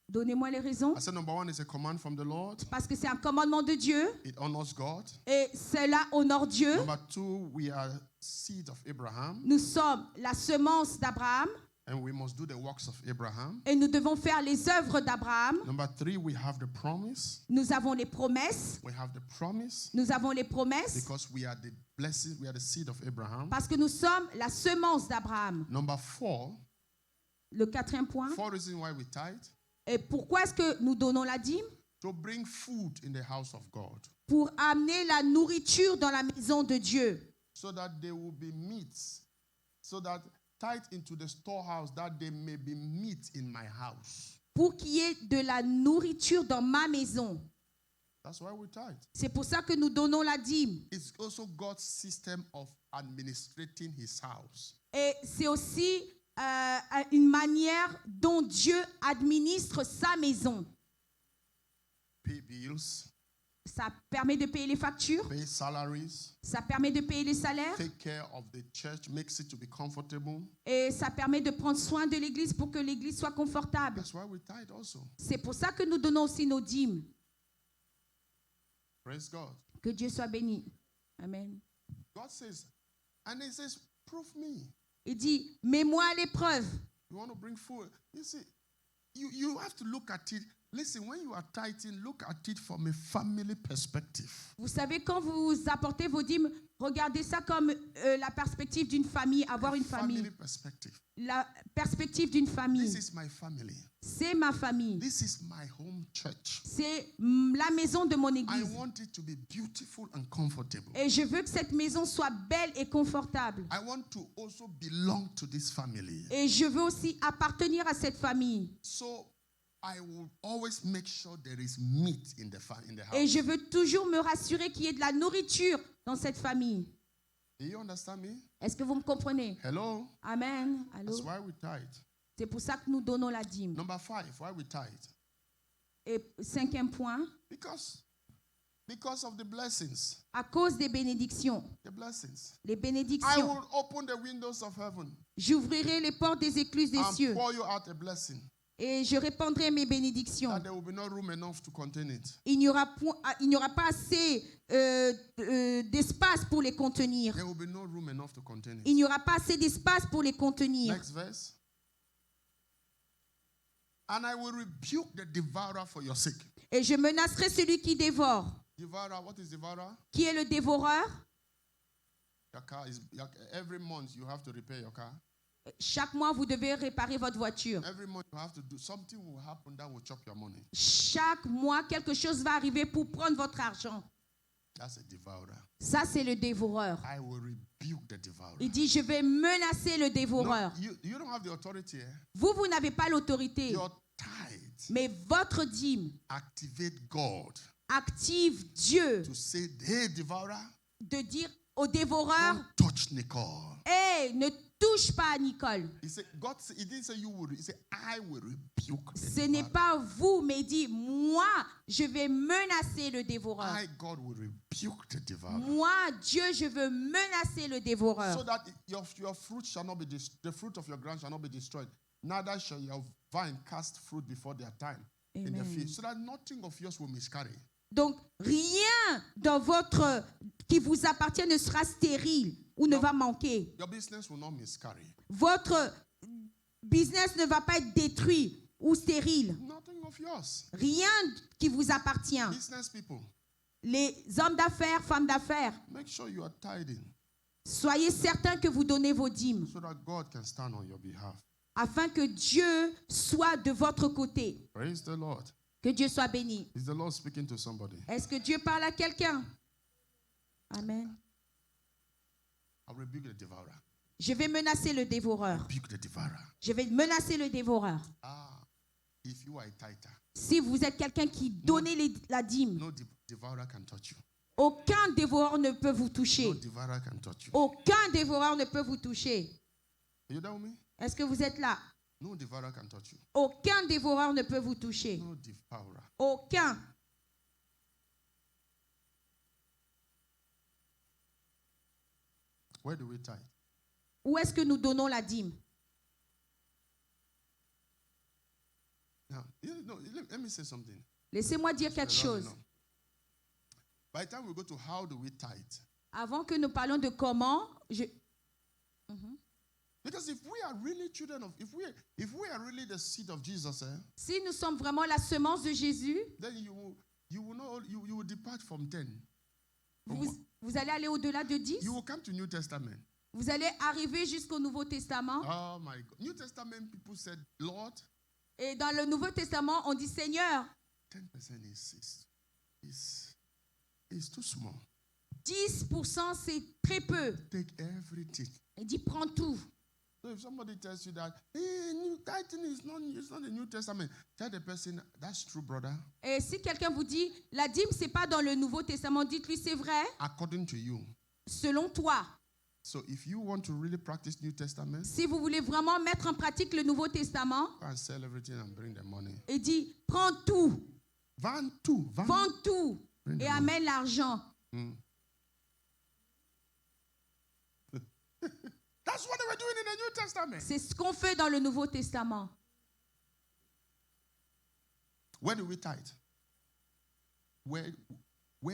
Donnez-moi les raisons. I said number one is a command from the Lord. Parce que c'est un commandement de Dieu It honors God. et cela honore Dieu. Number two, we are seed of Abraham, Nous sommes la semence d'Abraham and we must do the works of Abraham. et nous devons faire les œuvres d'Abraham. Number three, we have the promise. Nous avons les promesses. We have the promise Nous avons les promesses because we are the blessing, we are the seed of Abraham. parce que nous sommes la semence d'Abraham. Number four, Le quatrième point. four reasons why we tithe. Et pourquoi est-ce que nous donnons la dîme? To bring food in the house of God, Pour amener la nourriture dans la maison de Dieu. so that there will be meat, so that tithe into the storehouse, that there may be meat in my house. Pour qu'il y ait de la nourriture dans ma maison. That's why we tithe. C'est pour ça que nous donnons la dîme. It's also God's system of administrating his house. Et c'est aussi une manière dont Dieu administre sa maison. Pay bills, Ça permet de payer les factures, pay salaries, ça permet de payer les salaires take care of the church, makes it to be comfortable. et ça permet de prendre soin de l'église pour que l'église soit confortable. That's why we tithe also. C'est pour ça que nous donnons aussi nos dîmes. Praise God. Que Dieu soit béni. Amen. God says, and he says, prove me. Il dit, mets-moi à l'épreuve. You want to bring food. You see, you have to look at it Listen, when you are tithing, look at it from a family perspective. Vous savez, quand vous apportez vos dîmes, regardez ça comme la perspective d'une famille, avoir une famille. Family perspective. La perspective d'une famille. This is my family. C'est ma famille. This is my home church. C'est la maison de mon I église. want it to be beautiful and comfortable. Et je veux que cette maison soit belle et confortable. I want to also belong to this family. Et je veux aussi appartenir à cette famille. So I will always make sure there is meat in the house. Et je veux toujours me rassurer qu'il y ait de la nourriture dans cette famille. Do you understand me? Est-ce que vous me comprenez? Hello? Amen. Allô? That's why we tithe. C'est pour ça que nous donnons la dîme. Number 5, why we tithe? Et 5e point, Because of the blessings. à cause des bénédictions. The blessings. Les I bénédictions. will open the windows of heaven J'ouvrirai les portes des écluses des and cieux. pour you out a blessing. Et je répandrai mes bénédictions. That there will be no room enough to contain it. Il n'y aura pas assez d'espace pour les contenir. There will be no room enough to contain Il it. n'y aura pas assez d'espace pour les contenir. Next verse. And I will rebuke the devourer for your sake. Et je menacerai celui qui dévore. Devourer, what is devourer? Qui est le dévoreur? Your car is, every month you have to repair your car. Chaque mois, vous devez réparer votre voiture. Every month you have to do something will happen that will chop your money. Chaque mois, quelque chose va arriver pour prendre votre argent. That's a devourer. Ça, c'est le dévoreur. I will rebuke the devourer. Il dit, je vais menacer le dévoreur. No, you don't have the authority here. Vous n'avez pas l'autorité. Your tithe Mais votre dîme activate God active Dieu to say, hey, devourer, de dire au dévoreur, don't touch Nicole. hey, ne touche pas à Nicole. He said, God, he didn't say you will. He said, I will rebuke the Ce n'est devourer. pas vous, mais il dit, moi, je vais menacer le dévoreur. I, God, will rebuke the devourer. Moi, Dieu, je veux menacer le dévoreur. So that your fruit shall not be the fruit of your ground shall not be destroyed. Neither shall your vine cast fruit before their time in the Amen. field. So that nothing of yours will miscarry. Donc, rien dans votre qui vous appartient ne sera stérile ou ne va manquer. Your business will not miscarry. Votre business ne va pas être détruit ou stérile. Nothing of yours. Rien qui vous appartient. Business people, Les hommes d'affaires, femmes d'affaires, make sure you are tithing soyez certains que vous donnez vos dîmes so that God can stand on your behalf. afin que Dieu soit de votre côté. Praise the Lord. Que Dieu soit béni. Is the Lord speaking to somebody? Est-ce que Dieu parle à quelqu'un? Amen. I'll rebuke the devourer. Je vais menacer le dévoreur. Rebuke the devourer. Je vais menacer le dévoreur. If you are a tither, Si vous êtes quelqu'un qui donne la dîme, no devourer can touch you. aucun dévoreur ne peut vous toucher. No devourer can touch you. Aucun dévoreur ne peut vous toucher. Are you there with me? Est-ce que vous êtes là? No devourer can touch you. Aucun dévoreur ne peut vous toucher. No devourer. Aucun. Where do we tithe? Où est-ce que nous donnons la dîme? Now, let me say something. Laissez-moi dire quelque chose. By the time we go to how do we tithe, Avant que nous parlions de comment, because if we are really children of, if we are really the seed of Jesus, si nous sommes vraiment la semence de Jésus, then you will depart from 10. vous allez aller au-delà de 10. You will come to New Testament. Vous allez arriver jusqu'au Nouveau Testament. Oh my God! New Testament people said, Lord, Et dans le Nouveau Testament, on dit Seigneur, 10% is too small. 10% c'est très peu. Take everything. Il dit prends tout. So if somebody tells you that, hey, new tithing is not the New Testament, tell the person, that's true, brother. Et si quelqu'un vous dit la dîme c'est pas dans le Nouveau Testament, dites-lui c'est vrai According to you. selon toi. So if you want to really practice New Testament, Si vous voulez vraiment mettre en pratique le Nouveau Testament, go and sell everything and bring the money. il dit prends tout, Vends tout Bring the et money. amène l'argent. That's what they were doing in the New Testament. C'est ce qu'on fait dans le Nouveau Testament. Where do we tithe? Where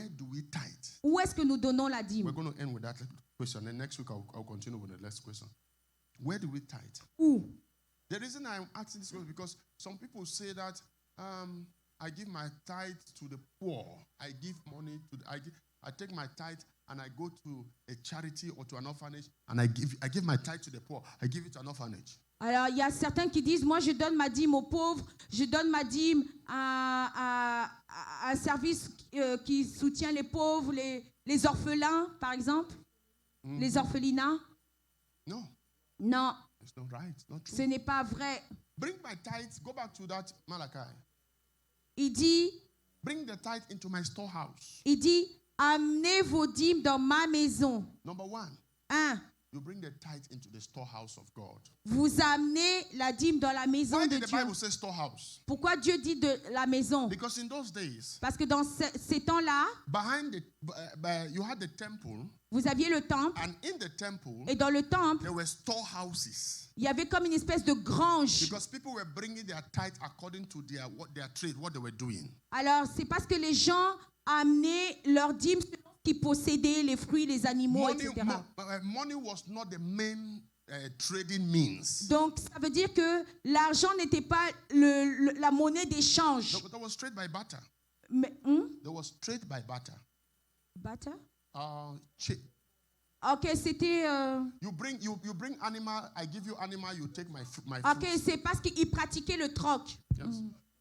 do we tithe? Où est-ce que nous donnons la dîme? We're going to end with that question. And next week, I'll continue with the next question. Where do we tithe? Où? The reason I'm asking this question is because some people say that I give my tithe to the poor. I give money to I take my tithe and I go to a charity or to an orphanage and I give my tithe to the poor. I give it to an orphanage. Alors, il y a certains qui disent, moi, je donne ma dîme aux pauvres, je donne ma dîme à un service qui soutient les pauvres, les orphelins, par exemple, les orphelinats. No. Non, It's not right. It's not true. ce n'est pas vrai. Bring my tithes. Go back to that Malachi. Il dit, Bring the tithe into my storehouse. amenez vos dîmes dans ma maison. Number one, 1. you bring the tithe into the storehouse of God. Vous amenez la dîme dans la maison Why de did the Dieu. Bible say storehouse? Pourquoi Dieu dit de la maison? Because in those days, Parce que dans ces temps-là, behind you had the temple, vous aviez le temple, and in the temple, et dans le temple, there were storehouses. il y avait comme une espèce de grange. Because people were bringing their tithe according to their trade, what they were doing. Alors, c'est parce que les gens amenaient leurs dîmes qui possédaient les fruits, les animaux, etc. Money was not the main trading means. Donc, ça veut dire que l'argent n'était pas la monnaie d'échange. No, there was trade by barter. Mais, There was trade by barter. Barter? Ok, c'était... You bring animal, I give you animal, you take my Ok, fruit. c'est parce qu'ils pratiquaient le troc. Yes.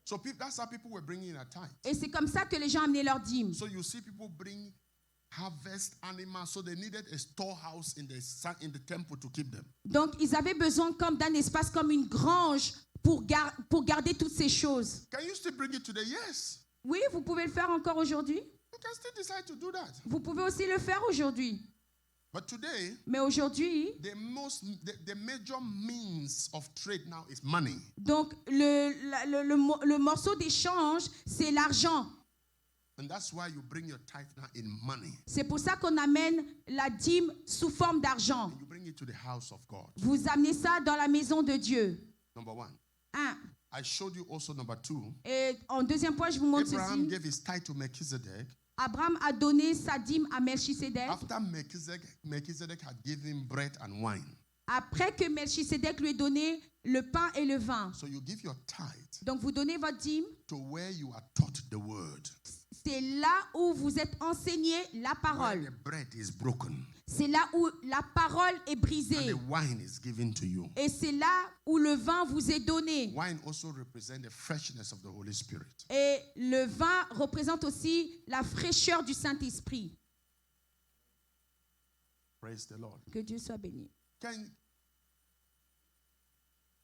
So that's how people were bringing a tithe. Et c'est comme ça que les gens amenaient leurs dîmes. So you see people bring harvest animals, so they needed a storehouse in the temple to keep them. Donc, ils avaient besoin comme d'un espace, comme une grange pour garder toutes ces choses. Can you still bring it today? Yes. Oui, vous pouvez le faire encore aujourd'hui. You can still decide to do that. Vous pouvez aussi le faire aujourd'hui. But today, Mais aujourd'hui, the major means of trade now is money. donc le morceau d'échange, c'est l'argent. And that's why you bring your tithe now in money. C'est pour ça qu'on amène la dîme sous forme d'argent. And you bring it to the house of God. Vous amenez ça dans la maison de Dieu. Number one. 1. I showed you also number two. Et en deuxième point, je vous montre Abraham ceci. gave his tithe to Melchizedek. Abraham a donné sa dîme à Melchisédek. After Melchizedek had given him bread and wine. Après que Melchisédek lui ait donné le pain et le vin. So you give your tithe Donc vous donnez votre dîme. to where you are taught the word. C'est là où vous êtes enseigné la Where parole. the bread is broken C'est là où la parole est and brisée. the wine is given to you. Et c'est là où le vin vous est donné. Wine also represents the freshness of the Holy Spirit. Et le vin représente aussi la fraîcheur du Saint-Esprit. Praise the Lord. Que Dieu soit béni.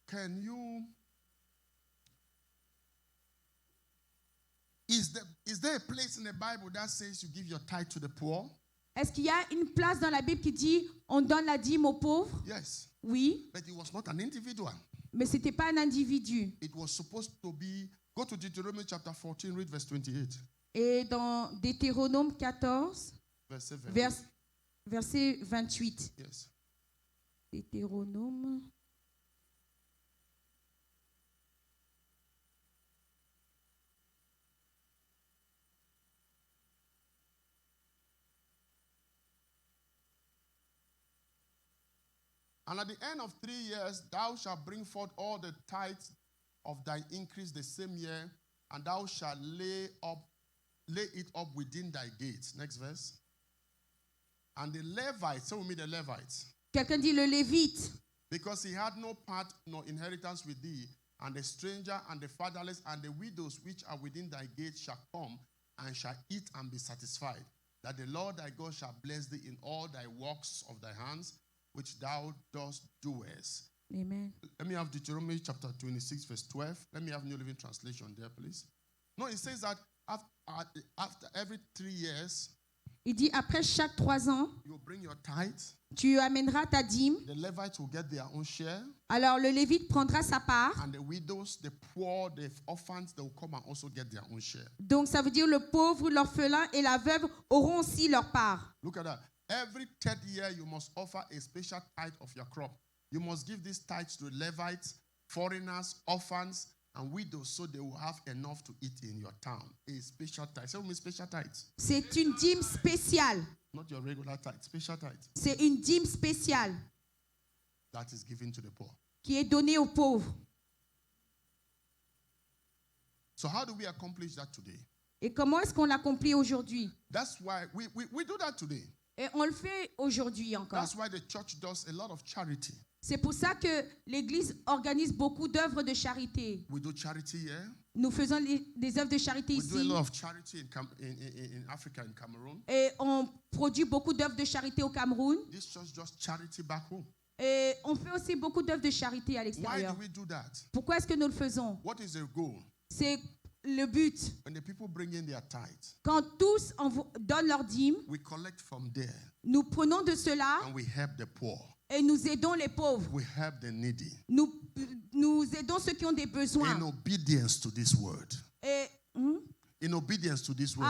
Can you? Is there a place in the Bible that says you give your tithe to the poor? Est-ce qu'il y a une place dans la Bible qui dit on donne la dîme aux pauvres? Yes. Oui, But it was not an individual. mais ce n'était pas un individu. It was supposed to be. Go to Deuteronomy chapter 14, read verse 28. Et dans Deutéronome 14, Verse 7. verset 28. Yes. Deutéronome. And at the end of 3 years, thou shalt bring forth all the tithes of thy increase the same year, and thou shalt lay it up within thy gates. Next verse. And the Levites, say with me the Levites, Quelqu'un dit le Lévite. because he had no part nor inheritance with thee, and the stranger and the fatherless and the widows which are within thy gates shall come and shall eat and be satisfied, that the Lord thy God shall bless thee in all thy works of thy hands, which thou dost doest. Amen. Let me have Deuteronomy chapter 26, verse 12. Let me have New Living Translation there, please. No, it says that after every 3 years, Il dit après chaque 3 ans, you bring your tithe. tu amèneras ta dîme. The Levites will get their own share. Alors le Lévite prendra sa part. And the widows, the poor, the orphans, they will come and also get their own share. Donc ça veut dire le pauvre, l'orphelin et la veuve auront aussi leur part. Look at that. Every 3rd year, you must offer a special tithe of your crop. You must give these tithes to Levites, foreigners, orphans, and widows, so they will have enough to eat in your town. A special tithe. Say with me, special tithes. C'est une dîme spéciale. Not your regular tithe. Special tithe. C'est une dîme spéciale That is given to the poor. qui est donnée aux pauvres. So how do we accomplish that today? Et comment est-ce qu'on l'accomplit aujourd'hui? That's why we do that today. Et on le fait aujourd'hui encore. That's why the church does a lot of charity. C'est pour ça que l'Église organise beaucoup d'œuvres de charité. We do charity here. Nous faisons des œuvres de charité We do a ici. lot of charity in Africa and Cameroon. Et on produit beaucoup d'œuvres de charité au Cameroun. This church does charity back home. Et on fait aussi beaucoup d'œuvres de charité à Why l'extérieur. do we do that? Pourquoi est-ce que nous le faisons? What is the goal? C'est le but. When the people bring in their tithe, Quand tous donnent leur dîme, we collect from there nous prenons de cela and we help the poor. et nous aidons les pauvres. We help the needy. Nous aidons ceux qui ont des besoins. In obedience to this word. Et, In obedience to this word.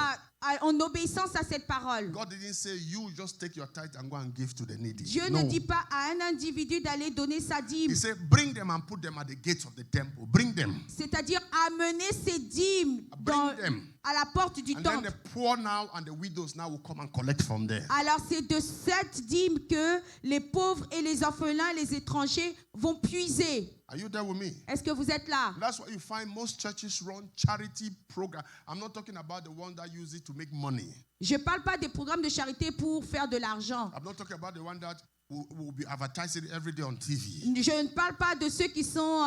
en obéissance à cette parole. God didn't say you just take your tithe and go and give to the needy. Dieu No. ne dit pas à un individu d'aller donner sa dîme. He said, bring them and put them at the gates of the temple. Bring them. C'est-à-dire amener ses dîmes Bring them. à la porte du And then temple. the poor now and the widows now will come and collect from there. Alors c'est de cette dîme que les pauvres et les orphelins, les étrangers vont puiser. Are you there with me? Est-ce que vous êtes là? That's why you find most churches run charity program. I'm not talking about the one that use it to make money. Je ne parle pas des programmes de charité pour faire de l'argent. I'm not talking about the one that will be advertising every day on TV. Je ne parle pas de ceux qui sont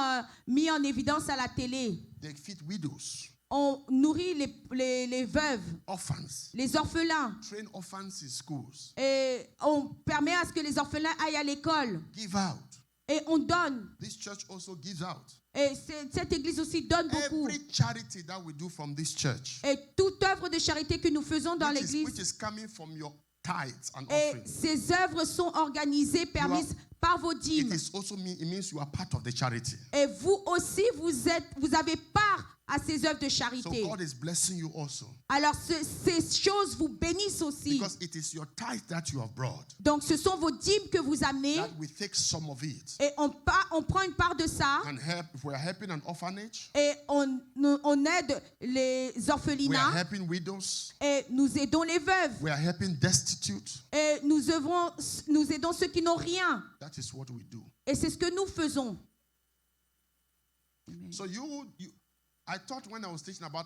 mis en évidence à la télé. They feed widows, On nourrit les veuves, orphans, les orphelins. train orphans in schools, Et on permet à ce que les orphelins aillent à l'école. give out. Et on donne. This church also gives out. Et cette église aussi donne beaucoup. Every charity that we do from this church, Et toute œuvre de charité que nous faisons dans which l'église, is coming from your tithes and et offerings, ces œuvres sont organisées, permises par vos it dîmes. means you are part of the charity. Et vous aussi, vous avez part à ces œuvres de So charité. God is blessing you also, Alors ces choses vous bénissent aussi. because it is your tithe that you have brought. Donc ce sont vos dîmes que vous amenez That we take some of it et on prend une part de ça and help. If we are helping an orphanage, et on aide les we are orphelinats helping widows, et nous aidons les veuves we are helping destitute. et nous aidons ceux qui n'ont rien. That is what we do. Et c'est ce que nous faisons. So I thought when I was teaching about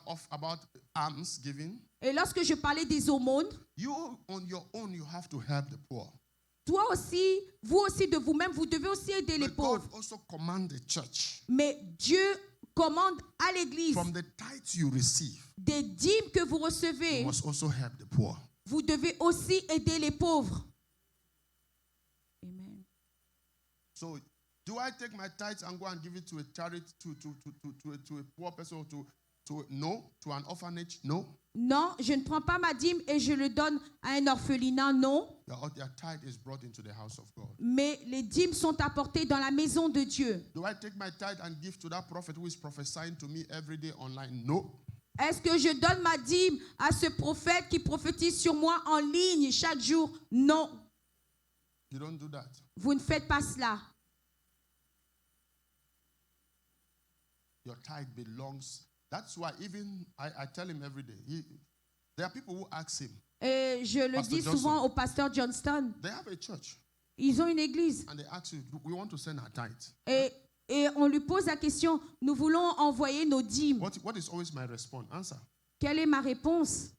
alms giving, Et lorsque je parlais des aumônes, you on your own you have to help the poor. toi aussi, vous aussi de vous-même, vous devez aussi aider les But God pauvres. also command the church, Mais Dieu commande à l'église from the tithes you receive, des dîmes que vous you recevez, must also help the poor. vous devez aussi aider les pauvres. Amen. So do I take my tithes and go and give it to a charity, to a poor person, or to an orphanage? No. Non, je ne prends pas ma dîme et je le donne à un orphelinat, non. Their tithe is brought into the house of God. Mais les dîmes sont apportées dans la maison de Dieu. Do I take my tithe and give to that prophet who is prophesying to me every day online? No. Est-ce que je donne ma dîme à ce prophète qui prophétise sur moi en ligne chaque jour? Non. You don't do that. Vous ne faites pas cela. Your tithe belongs. That's why even I tell him every day. There are people who ask him. Et je le Pastor dis Johnson. souvent au pasteur Johnston. They have a church Ils ont une église. and they ask you, we want to send our tithe. Et on lui pose la question, nous voulons envoyer nos dîmes. What is always my response? Answer. Quelle est ma réponse?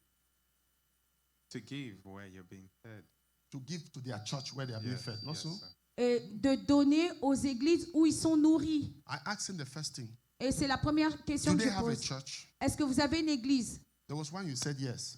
To give where you're being fed. To give to their church where they are being fed. Not so? sir. Et de donner aux églises où ils sont nourris. I asked him the first thing. Et c'est la première question Do que they je have a pose. church? Est-ce que vous avez une église? There was one you said yes.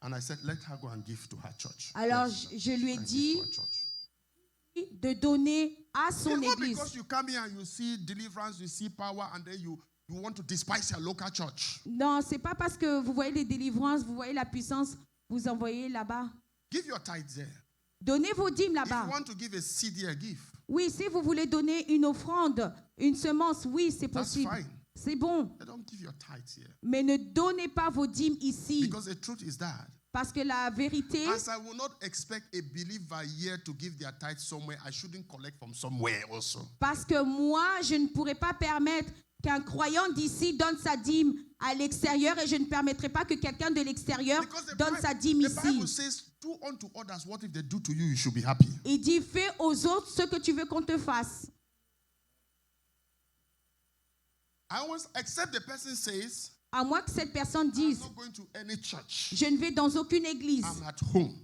And I said, let her go and give to her church. Alors Yes, je lui ai and give dit to her church. de donner à son It's not église. because you come here and you see deliverance, you see power, and then you want to despise your local church. Non, c'est pas parce que vous voyez les délivrances, vous voyez la puissance, vous envoyez là-bas. Give your tithe there. Donnez vos dîmes If you là-bas. want to give a seed here, give. Oui, si vous voulez donner une offrande, une semence, oui, c'est That's possible. fine. C'est bon. But don't give your tithe here. Mais ne donnez pas vos dîmes ici. Because the truth is that Parce que la vérité, as I will not expect a believer here to give their tithe somewhere, I shouldn't collect from somewhere also. parce que moi, je ne pourrais pas permettre qu'un croyant d'ici donne sa dîme à l'extérieur et je ne permettrai pas que quelqu'un de l'extérieur Because donne sa dîme the Bible ici. says, do unto others what if they do to you, you should be happy. Il dit, fais aux autres ce que tu veux qu'on te fasse. I always, except the person says, À moins que cette personne I'm dise, not going to any church. je ne vais dans aucune église, I'm at home.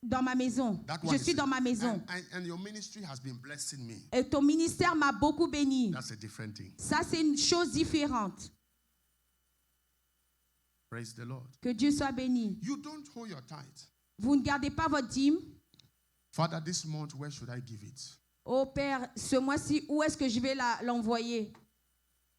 dans ma maison. That one Je is suis it. dans ma maison. And your ministry has been blessing me. Et ton ministère m'a beaucoup béni. That's a different thing. Ça, c'est une chose différente. Praise the Lord. Que Dieu soit béni. You don't hold your tithe. Vous ne gardez pas votre dîme. Father, this month, where should I give it? Oh Père, ce mois-ci, où est-ce que je vais l'envoyer?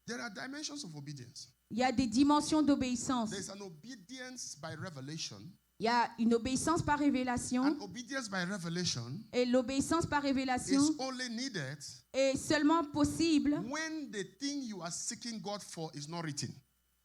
There are dimensions of obedience. Il y a des dimensions d'obéissance. There's an obedience by revelation. Il y a une obéissance par révélation. And obedience by revelation Et l'obéissance par révélation is only needed est seulement possible when the thing you are seeking God for is not written.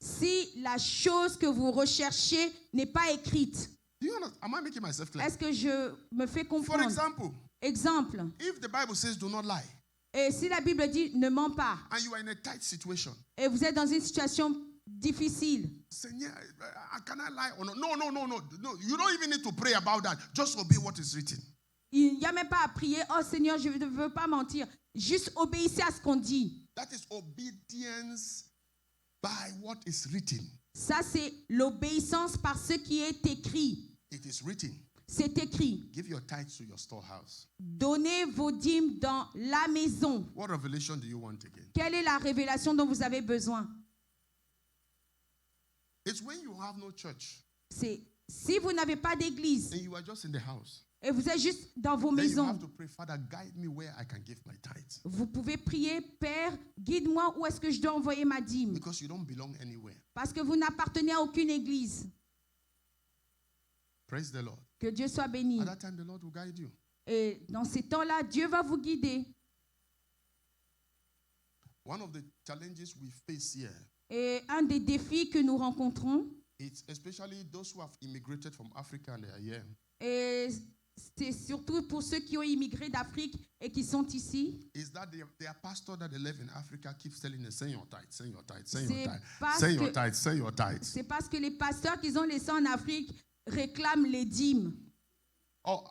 si la chose que vous recherchez n'est pas écrite. Do you understand? Am I making myself clear? Est-ce que je me fais For comprendre? example, Exemple. if the Bible says do not lie, Et si la Bible dit ne mens pas, and you are in a tight situation, et vous êtes dans une situation difficile, say, yeah, can I lie or not? No. You don't even need to pray about that. Just obey what is written. il n'y a même pas à prier, oh Seigneur, je ne veux pas mentir. Juste obéissez à ce qu'on dit. That is obedience by what is written. Ça, c'est l'obéissance par ce qui est écrit. It is written. C'est écrit. Give your tithes to your storehouse. Donnez vos dîmes dans la maison. What revelation do you want again? Quelle est la révélation dont vous avez besoin? It's when you have no church C'est si vous n'avez pas d'église and you are just in the house. et vous êtes juste dans vos Then you maisons, have to pray, Father, guide me where I can give my tithes. vous pouvez prier, Père, guide-moi où est-ce que je dois envoyer ma dîme. Because you don't belong anywhere. Parce que vous n'appartenez à aucune église. Praise the Lord. Que Dieu soit béni. At that time, the Lord will guide you. Et dans ces temps-là, Dieu va vous guider. One of the challenges we face here, Et un des défis que nous rencontrons, it's especially those who have immigrated from Africa and they are here, et c'est surtout pour ceux qui ont immigré d'Afrique et qui sont ici, is that their pastor that they live in Africa keeps telling them, send your tithe, send your tithe, send your C'est tithe, parce send your que- tithe, send your tithe. c'est parce que les pasteurs qu'ils ont laissés en Afrique réclament les dîmes. Oh,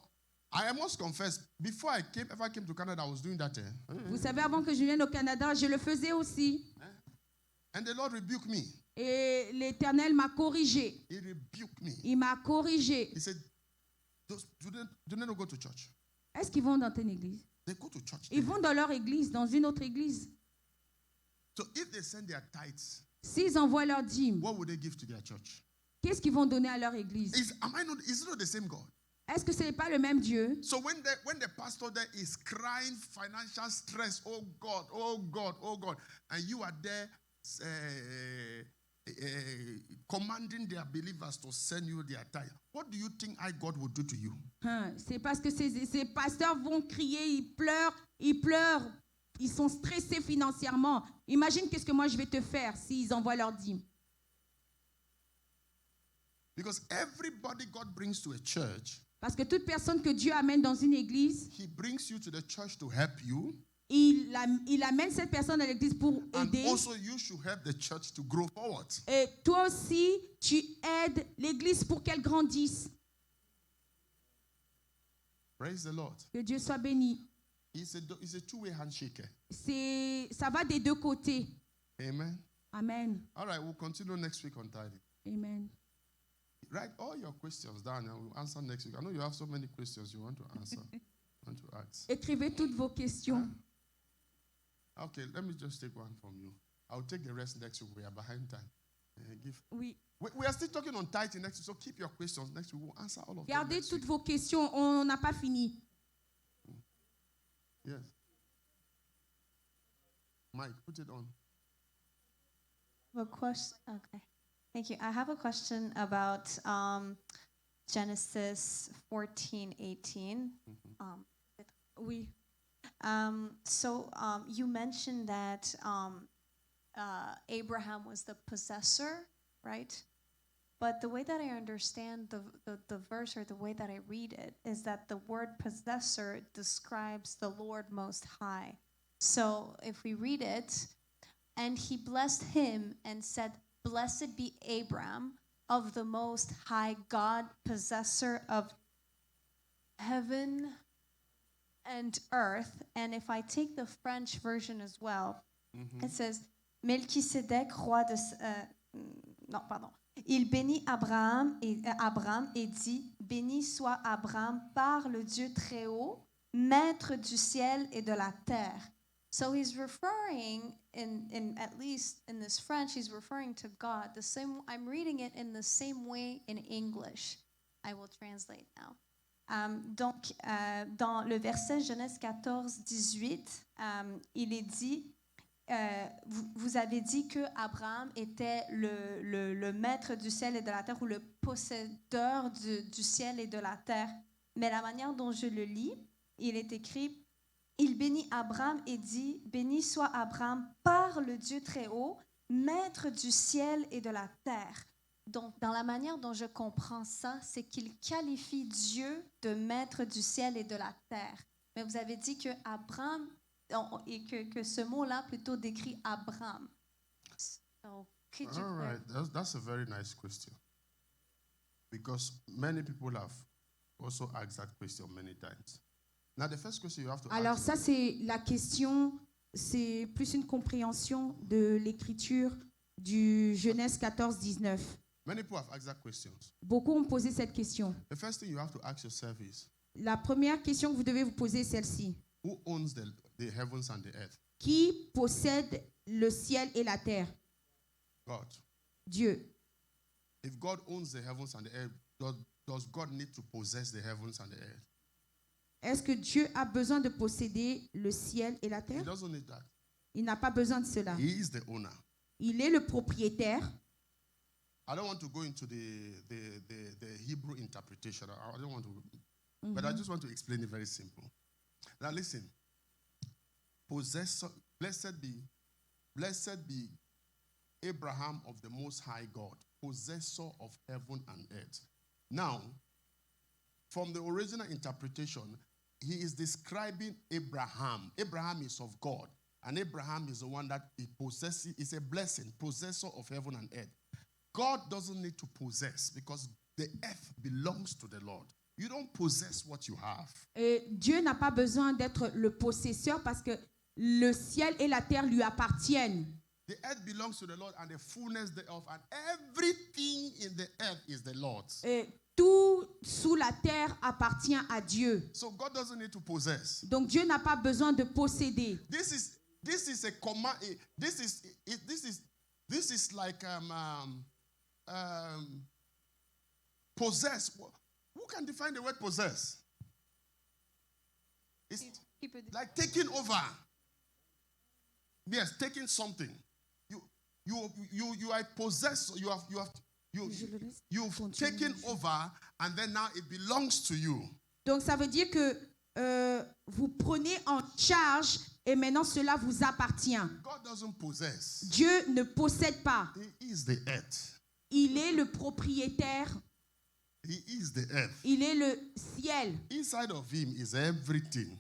I must confess, before I ever came to Canada, I was doing that. Vous savez, avant que je vienne au Canada, je le faisais aussi. And the Lord rebuked me. Et l'Éternel m'a corrigé. He rebuked me. Il m'a corrigé. He said, do they not go to church? Est-ce qu'ils vont dans une église? They go to church. Ils vont dans leur église, dans une autre église. So if they send their tithes, S'ils envoient leur dîme, what would they give to their church? qu'est-ce qu'ils vont donner à leur église? Is it not the same God? Est-ce que ce n'est pas le même Dieu? So when the pastor there is crying financial stress, oh God, oh God, oh God, and you are there commanding their believers to send you their tithe, what do you think God will do to you? C'est parce que ces pasteurs vont crier, ils pleurent, ils sont stressés financièrement. Imagine qu'est-ce que moi je vais te faire s'ils envoient leur dîme. Because everybody God brings to a church, Parce que toute personne que Dieu amène dans une église, He brings you to the church to help you, il amène cette personne à l'église pour and aider. also you should help the church to grow forward. Et toi aussi, tu aides l'église pour qu'elle grandisse. Praise the Lord. Que Dieu soit béni. It's a two-way handshake. Ça va des deux côtés. Amen. Amen. All right, we'll continue next week on tithing. Amen. Write all your questions down and we'll answer next week. I know you have so many questions you want to answer, want to ask. Écrivez toutes vos questions. Okay, let me just take one from you. I'll take the rest next week. We are behind time. Oui. We are still talking on tithing next week, so keep your questions next week. We'll answer all of them Gardez next toutes week. vos questions. On n'a pas fini. Yes. Mike, put it on. A question. Okay, thank you. I have a question about Genesis 14:18. Oui. You mentioned that Abraham was the possessor, right? But the way that I understand the verse, or the way that I read it, is that the word possessor describes the Lord Most High. So if we read it, and he blessed him and said, "Blessed be Abram of the Most High God, possessor of heaven and earth." And if I take the French version as well, it says, Melchisédek, roi de... non, pardon. Il bénit Abraham et dit, béni soit Abraham par le Dieu très haut, maître du ciel et de la terre. So he's referring, at least in this French, he's referring to God. I'm reading it in the same way in English. I will translate now. Donc, dans le verset Genèse 14, 18, il est dit, vous avez dit que Abraham était le maître du ciel et de la terre, ou le possédeur du ciel et de la terre. Mais la manière dont je le lis, il est écrit, il bénit Abraham et dit, béni soit Abraham par le Dieu très haut, maître du ciel et de la terre. Donc, dans la manière dont je comprends ça, c'est qu'il qualifie Dieu de maître du ciel et de la terre. Mais vous avez dit que Abraham, et que ce mot-là plutôt décrit Abraham. So, could you All right, that's a very nice question. Because many people have also asked that question many times. Now, the first question you have to Alors ask ça, c'est la question, c'est plus une compréhension de l'écriture du Genèse 14, 19. many people have asked that question. Beaucoup ont posé cette question. The first thing you have to ask yourself is, La première question que vous devez vous poser est celle-ci. who owns the heavens and the earth? Qui possède le ciel et la terre? God. Dieu. If God owns the heavens and the earth, does God need to possess the heavens and the earth? Est-ce que Dieu a besoin de posséder le ciel et la He terre? doesn't need that. Il n'a pas besoin de cela. He is the owner. Il est le propriétaire. I don't want to go into the Hebrew interpretation. I don't want to, but I just want to explain it very simple. Now listen. Possessor, blessed be Abraham of the Most High God, possessor of heaven and earth. Now, from the original interpretation, he is describing Abraham. Abraham is of God, and Abraham is the one that he possesses, is a blessing, possessor of heaven and earth. God doesn't need to possess because the earth belongs to the Lord. You don't possess what you have. Et Dieu n'a pas besoin d'être le possesseur parce que le ciel et la terre lui appartiennent. The earth belongs to the Lord and the fullness thereof, and everything in the earth is the Lord's. Et tout sous la terre appartient à Dieu. So God doesn't need to possess. Donc Dieu n'a pas besoin de posséder. This is a command. This is like possess. Who can define the word possess? It's like taking over. Yes, taking something. You are possessed. You've taken over, and then now it belongs to you. Donc ça veut dire que vous prenez en charge et maintenant cela vous appartient. God doesn't possess. Dieu ne possède pas. He is the earth. Il est le propriétaire. He is the earth. Il est le ciel. Inside of him is everything.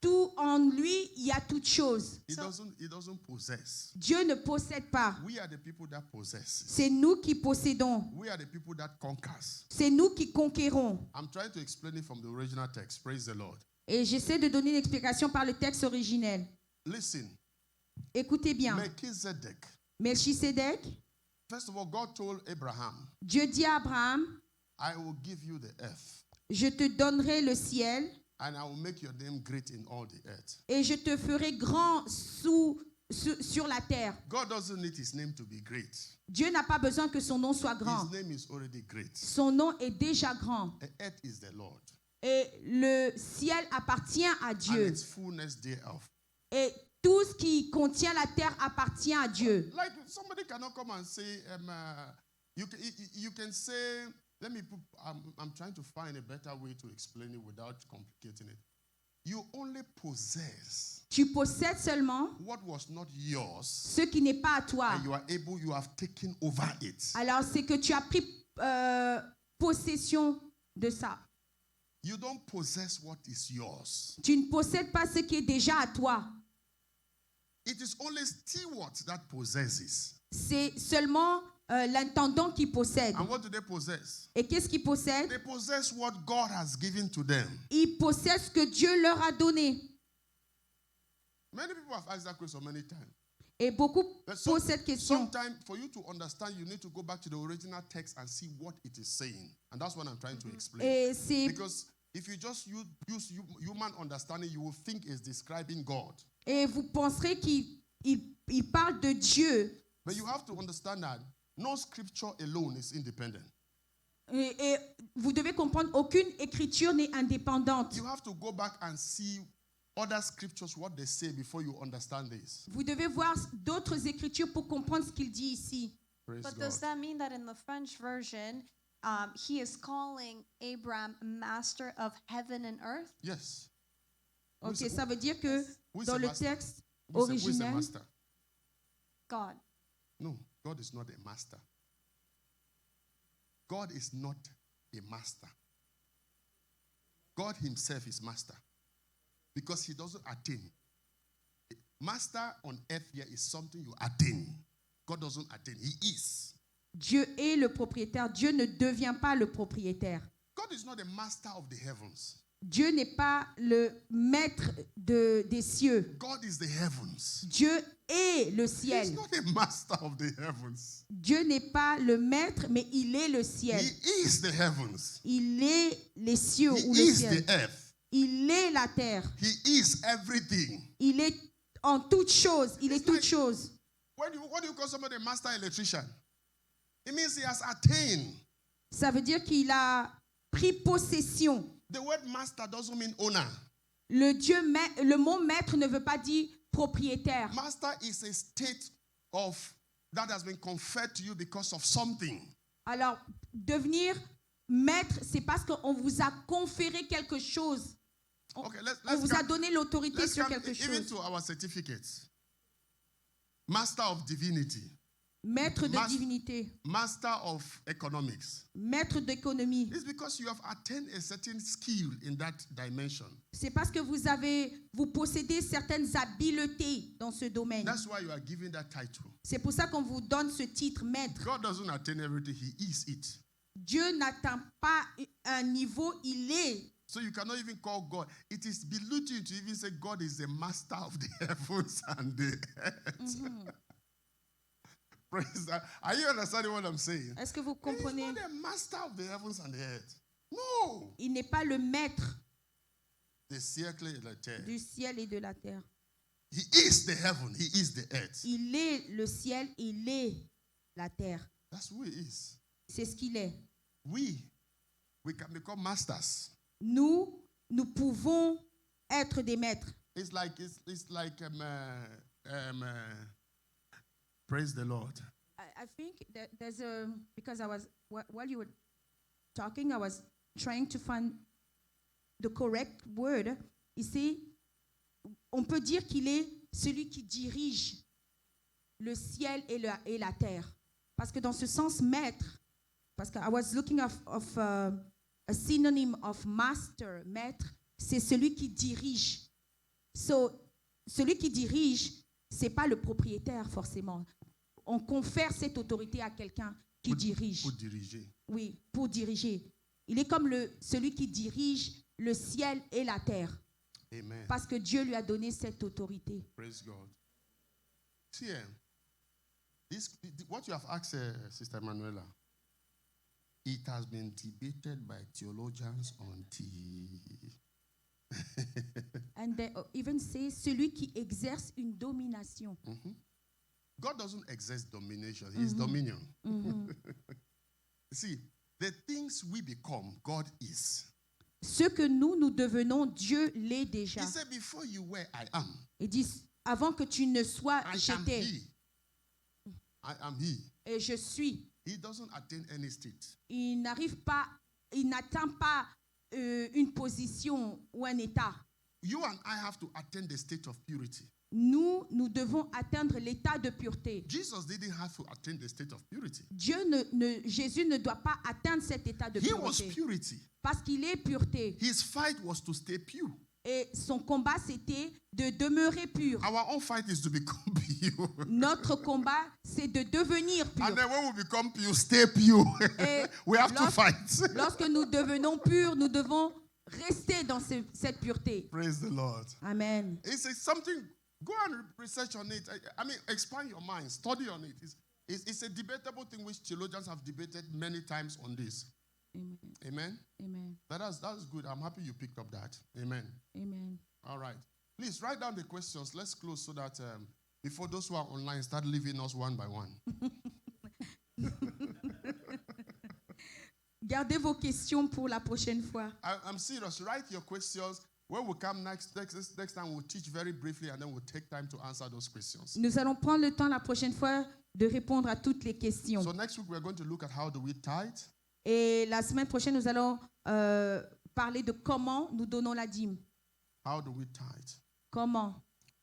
Tout en lui, il y a toute chose. He doesn't possess. Dieu ne possède pas. We are the people that possess. C'est nous qui possédons. We are the people that conquers. C'est nous qui conquérons. I'm trying to explain it from the original text. Praise the Lord. Et j'essaie de donner une explication par le texte originel. Listen. Écoutez bien. Melchizedek. Melchisédek, First of all, God told Abraham, Dieu dit à Abraham, I will give you the earth, je te donnerai le ciel and I will make your name great in all the earth. et je te ferai grand sur la terre. God doesn't need his name to be great. Dieu n'a pas besoin que son nom soit grand. His name is already great. Son nom est déjà grand. The earth is the Lord, Et le ciel appartient à and Dieu. its fullness thereof. Et tout ce qui contient la terre appartient à Dieu. Like somebody cannot come and say, you can say, let me put, I'm trying to find a better way to explain it without complicating it. You only possess Tu possèdes seulement what was not yours, ce qui n'est pas à toi. and you have taken over it. Alors c'est que tu as pris possession de ça. You don't possess what is yours. Tu ne possèdes pas ce qui est déjà à toi. It is only steward that possesses. C'est seulement l'intendant qui possède. And what do they possess? Et qu'est-ce qu'ils possèdent? They possess what God has given to them. Ils possèdent ce que Dieu leur a donné. Many people have asked that question many times. Et beaucoup But posent cette question. sometimes, for you to understand, you need to go back to the original text and see what it is saying. And that's what I'm trying to explain. Et c'est Because if you just use human understanding, you will think it's describing God. Et vous penserez qu'il parle de Dieu. But you have to understand that no scripture alone is independent. Et vous devez comprendre, aucune écriture n'est indépendante. You have to go back and see other scriptures, what they say before you understand this. Vous devez voir d'autres écritures pour comprendre ce qu'il dit ici. Praise But God. does that mean that in the French version, he is calling Abraham master of heaven and earth? Yes. Ok, ça veut dire que Who is dans the le master? texte Who is the originel, master? God. No, God is not a master. God is not a master. God himself is master because he doesn't attain. Master on earth here is something you attain. God doesn't attain. He is. Dieu est le propriétaire. Dieu ne devient pas le propriétaire. God is not the master of the heavens. Dieu n'est pas le maître des cieux. God is the heavens. Dieu est le He's ciel. not a master of the heavens. Dieu n'est pas le maître, mais il est le ciel. He is the heavens. Il est les cieux He ou le is ciel. the earth. Il est la terre. He is everything. Il est en toutes choses. Il est It's toutes like- choses. What do you call somebody a master electrician? It means he has attained. Ça veut dire qu'il a pris possession. The word master doesn't mean owner. Le mot maître ne veut pas dire propriétaire. Master is a state of that has been conferred to you because of something. Alors, devenir maître, c'est parce qu'on vous a conféré quelque chose. Okay, On vous a come, donné l'autorité let's sur come quelque even chose. to our certificates. Master of divinity, Maître de Mas- divinité, master of economics. maître d'économie. It's because you have attained a certain skill in that dimension. C'est parce que vous possédez certaines habiletés dans ce domaine. That's why you are given that title. C'est pour ça qu'on vous donne ce titre maître. God doesn't attain everything, he is it. Dieu n'atteint pas un niveau, il est. So you cannot even call God. It is belittling to even say God is the master of the heavens and the earth. Praise that. Are you understanding what I'm saying? Est-ce que vous He's comprenez? not the master of the heavens and the earth. No. Il n'est pas le maître The siècle et la terre. du ciel et de la terre. He is the heaven. He is the earth. Il est le ciel, il est la terre. That's who he is. C'est ce qu'il est. We can become masters. Nous pouvons être des maîtres. It's like praise the Lord. I think that there's a, because while you were talking, I was trying to find the correct word. Ici, on peut dire qu'il est celui qui dirige le ciel et la terre. Parce que dans ce sens, maître, parce que I was looking of a synonym of master, maître, c'est celui qui dirige. So, celui qui dirige, c'est pas le propriétaire forcément. On confère cette autorité à quelqu'un qui dirige. Pour diriger. Oui, pour diriger. Il est comme celui qui dirige le ciel et la terre. Amen. Parce que Dieu lui a donné cette autorité. Praise God. See, what you have asked, Sister Manuela, it has been debated by theologians until. And they even say celui qui exerce une domination. God doesn't exerce domination, He is dominion. See, the things we become, God is. Ce que nous devenons, Dieu l'est déjà. He said, before you were, I am. Il dit, avant que tu ne sois, I am j'étais. He. I am He. Et je suis. He doesn't attain any state. Il n'atteint pas une position ou un état. You and I have to attain the state of purity. Nous devons atteindre l'état de pureté. Jesus didn't have to attain the state of purity. Jésus ne doit pas atteindre cet état de He was pureté. purity. Parce qu'il est pureté. His fight was to stay pure. Et son combat, c'était de demeurer pur. Our own fight is to become pure. Notre combat, c'est de devenir pur. And then when we become pure, stay pure. Et We have to fight. lorsque nous devenons purs, nous devons rester dans cette pureté. Praise the Lord. Amen. It's something Go and research on it. I mean, expand your mind, study on it. It's a debatable thing which theologians have debated many times on this. Amen. Amen. Amen. That's good. I'm happy you picked up that. Amen. Amen. All right. Please write down the questions. Let's close so that before those who are online start leaving us one by one. Gardez vos questions pour la prochaine fois. I'm serious. Write your questions. When we come next time, we'll teach very briefly and then we'll take time to answer those questions. Nous allons prendre le temps la prochaine fois de répondre à toutes les questions. So next week, we're going to look at how do we tithe. Et la semaine prochaine, nous allons parler de comment nous donnons la dîme. How do we tithe? Comment?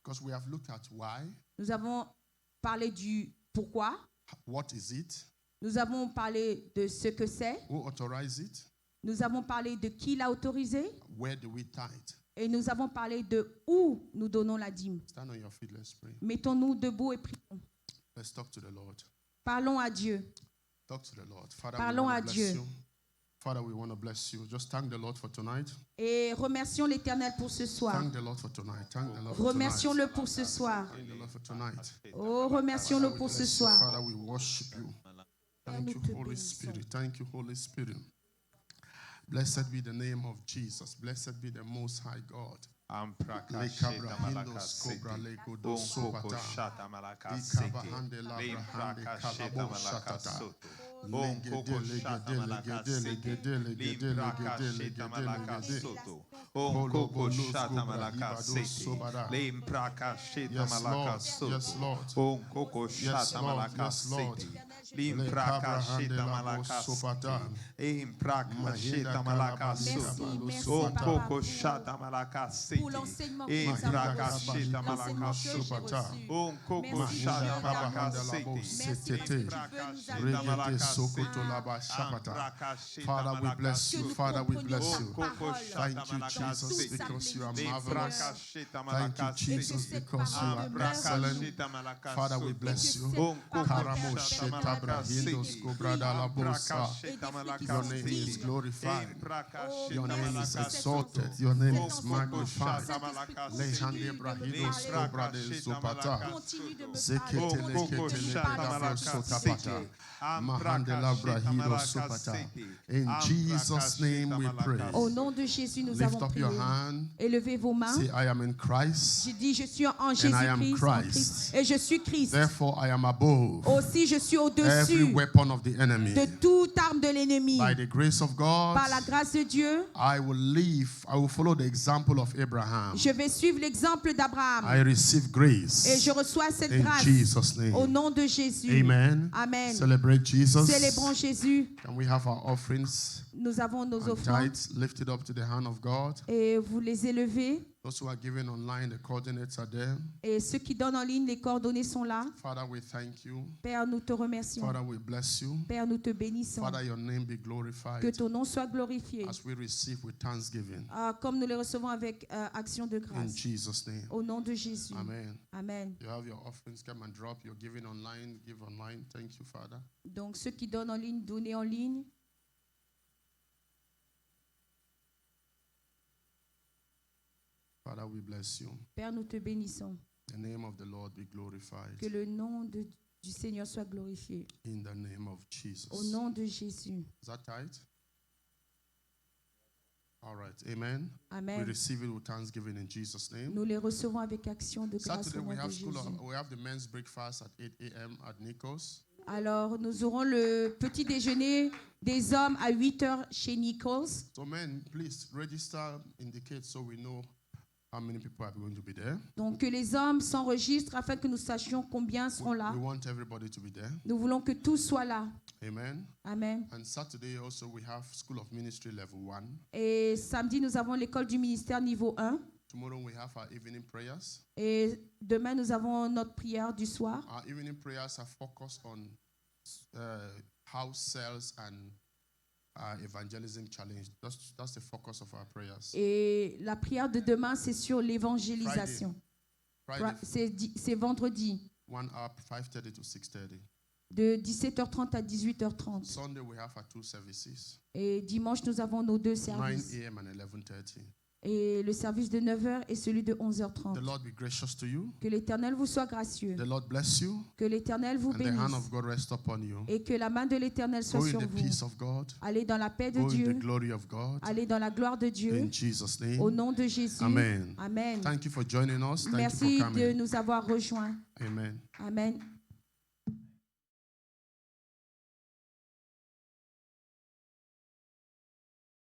Because we have looked at why, Nous avons parlé du pourquoi. what is it, Nous avons parlé de ce que c'est. who authorized it, Nous avons parlé de qui l'a autorisé. where do we tithe. Et nous avons parlé de où nous donnons la dîme. Stand on your feet, let's pray. Mettons-nous debout et prions. Let's talk to the Lord. Parlons à Dieu. Talk to the Lord. Father, Parlons we à want to Dieu. bless you. Father, we want to bless you. Just thank the Lord for tonight. Et remercions l'Éternel pour ce soir. Thank the Lord for tonight. Thank the Lord for tonight. Remercions-le pour ce soir. Thank the Lord for tonight. Oh, remercions-le pour ce Bless you, soir. Father, we worship you. Thank you, Holy Spirit. Thank you, Holy Spirit. Blessed be the name of Jesus. Blessed be the Most High God. Amprakasheta malakasete. Onkoko shata malakasete. Limprakasheta malakasoto. Onkoko shata malakasete. Limprakasheta malakasoto. Onkoko shata malakasete. Limprakasheta Yes, Lord. malakasoto. Yes, Lord. Onkoko Yes, shata Lord. Yes, Lord. malakasete. Limprakasheta malakasete. Imprakasheta malakasoto. Merci, Onkoko Papa, shata malakasete. pour l'enseignement que nous avons reçu. L'enseignement que j'ai reçu. Onkoko Merci, shata Dieu, malakasete. Merci parce que tu veux nous amener Father, we bless que you. nous Father, we comprenions bless ta you. parole. Thank you, Jesus, because you are marvelous. Thank you, Et que Jesus, cette because you parole are demeure en excellent. Father, we Et que bless you. cette parole Karamoshe perpétuelle tabrahindos kobrada labosa. Your name is glorified. Oh, Your name merci is pour cet exalted. enseignement. Your name Cet is enseignement. magnified. Saint-Esprit, Lejande continue de me brahidos parler. kobrade zopata. Continue de me Zekete parler. lekete Continue de me lekete parler. sotapata. Mahandela brahidos sopata. In Jesus' name we pray. Au nom de Jésus, nous Lift avons up prié. your hand. Élevez vos mains. Say, I am in Christ. Je dis, je suis en I am Jésus-Christ, en Christ. Christ, et je suis Christ. Therefore, I am above Aussi, je suis every au-dessus weapon of the enemy. de toute arme de l'ennemi. By the grace of God, Par la grâce de Dieu, I will follow the example of Abraham. je vais suivre l'exemple d'Abraham. I receive Et grace je reçois cette in grâce Jesus' au name. nom de Jésus. Amen. Amen. Celebrate Jesus. Célébrons Jésus. Can we have our offerings Nous avons nos and offrandes tithes lifted up to the hand of God? et vous les élevez. Those who are giving online, the coordinates are there. Et ceux qui donnent en ligne, les coordonnées sont là. Father, we thank you. Père, nous te remercions. Father, we bless you. Père, nous te bénissons. Father, your name be Que glorified ton nom soit glorifié. as we receive with thanksgiving. Comme nous les recevons avec action de In grâce. Jesus' name. Au nom de Jésus. Amen. Amen. You have your offerings, come and drop. You're giving online, give online. Thank you, Father. Donc ceux qui donnent en ligne, donnez en ligne. Father, we bless you. Père, nous te bénissons. The name of the Lord be glorified. Que le nom du Seigneur soit glorifié. In the name of Jesus. Au nom de Jésus. Is that tight? All right. Amen. We Amen. receive it with thanksgiving in Jesus' name. Nous les recevons avec action de grâce Saturday au nom we de have Jésus. we have the men's breakfast at 8 a.m. at Nikos. Alors, nous aurons le petit déjeuner des hommes à 8 heures chez Nichols. So men, please register, indicate so we know how many people are going to be there. Donc, que les hommes s'enregistrent afin que nous sachions combien seront là. We want everybody to be there. Nous voulons que tous soient là. Amen. Amen. And Saturday also we have School of Ministry level 1. Et samedi, nous avons l'école du ministère niveau 1. Tomorrow we have our evening prayers. Et demain, nous avons notre prière du soir. Our evening prayers are focused on house sales and evangelism challenge. That's the focus of our prayers. Et la prière de demain, c'est sur l'évangélisation. Friday, C'est vendredi, 1 hour, 5:30 to 6:30. de 17h30 à 18h30. Sunday we have our 2 services, Et dimanche, nous avons nos 2 9 services. a.m. and 11:30. Et le service de 9h et celui de The 11h30. Lord be gracious to you. Que l'Éternel vous soit gracieux. The Lord bless you. Que l'Éternel vous And the hand bénisse. of God rest upon you. Et que la main de l'Éternel soit Go in sur the vous. peace of God. Allez dans la paix de Go in Dieu. the glory of God. Allez dans la gloire de Dieu. In Jesus' name. Au nom de Jésus. Amen. Amen. Thank you for joining us. Thank you Merci for de coming. nous avoir rejoints. Amen. Amen.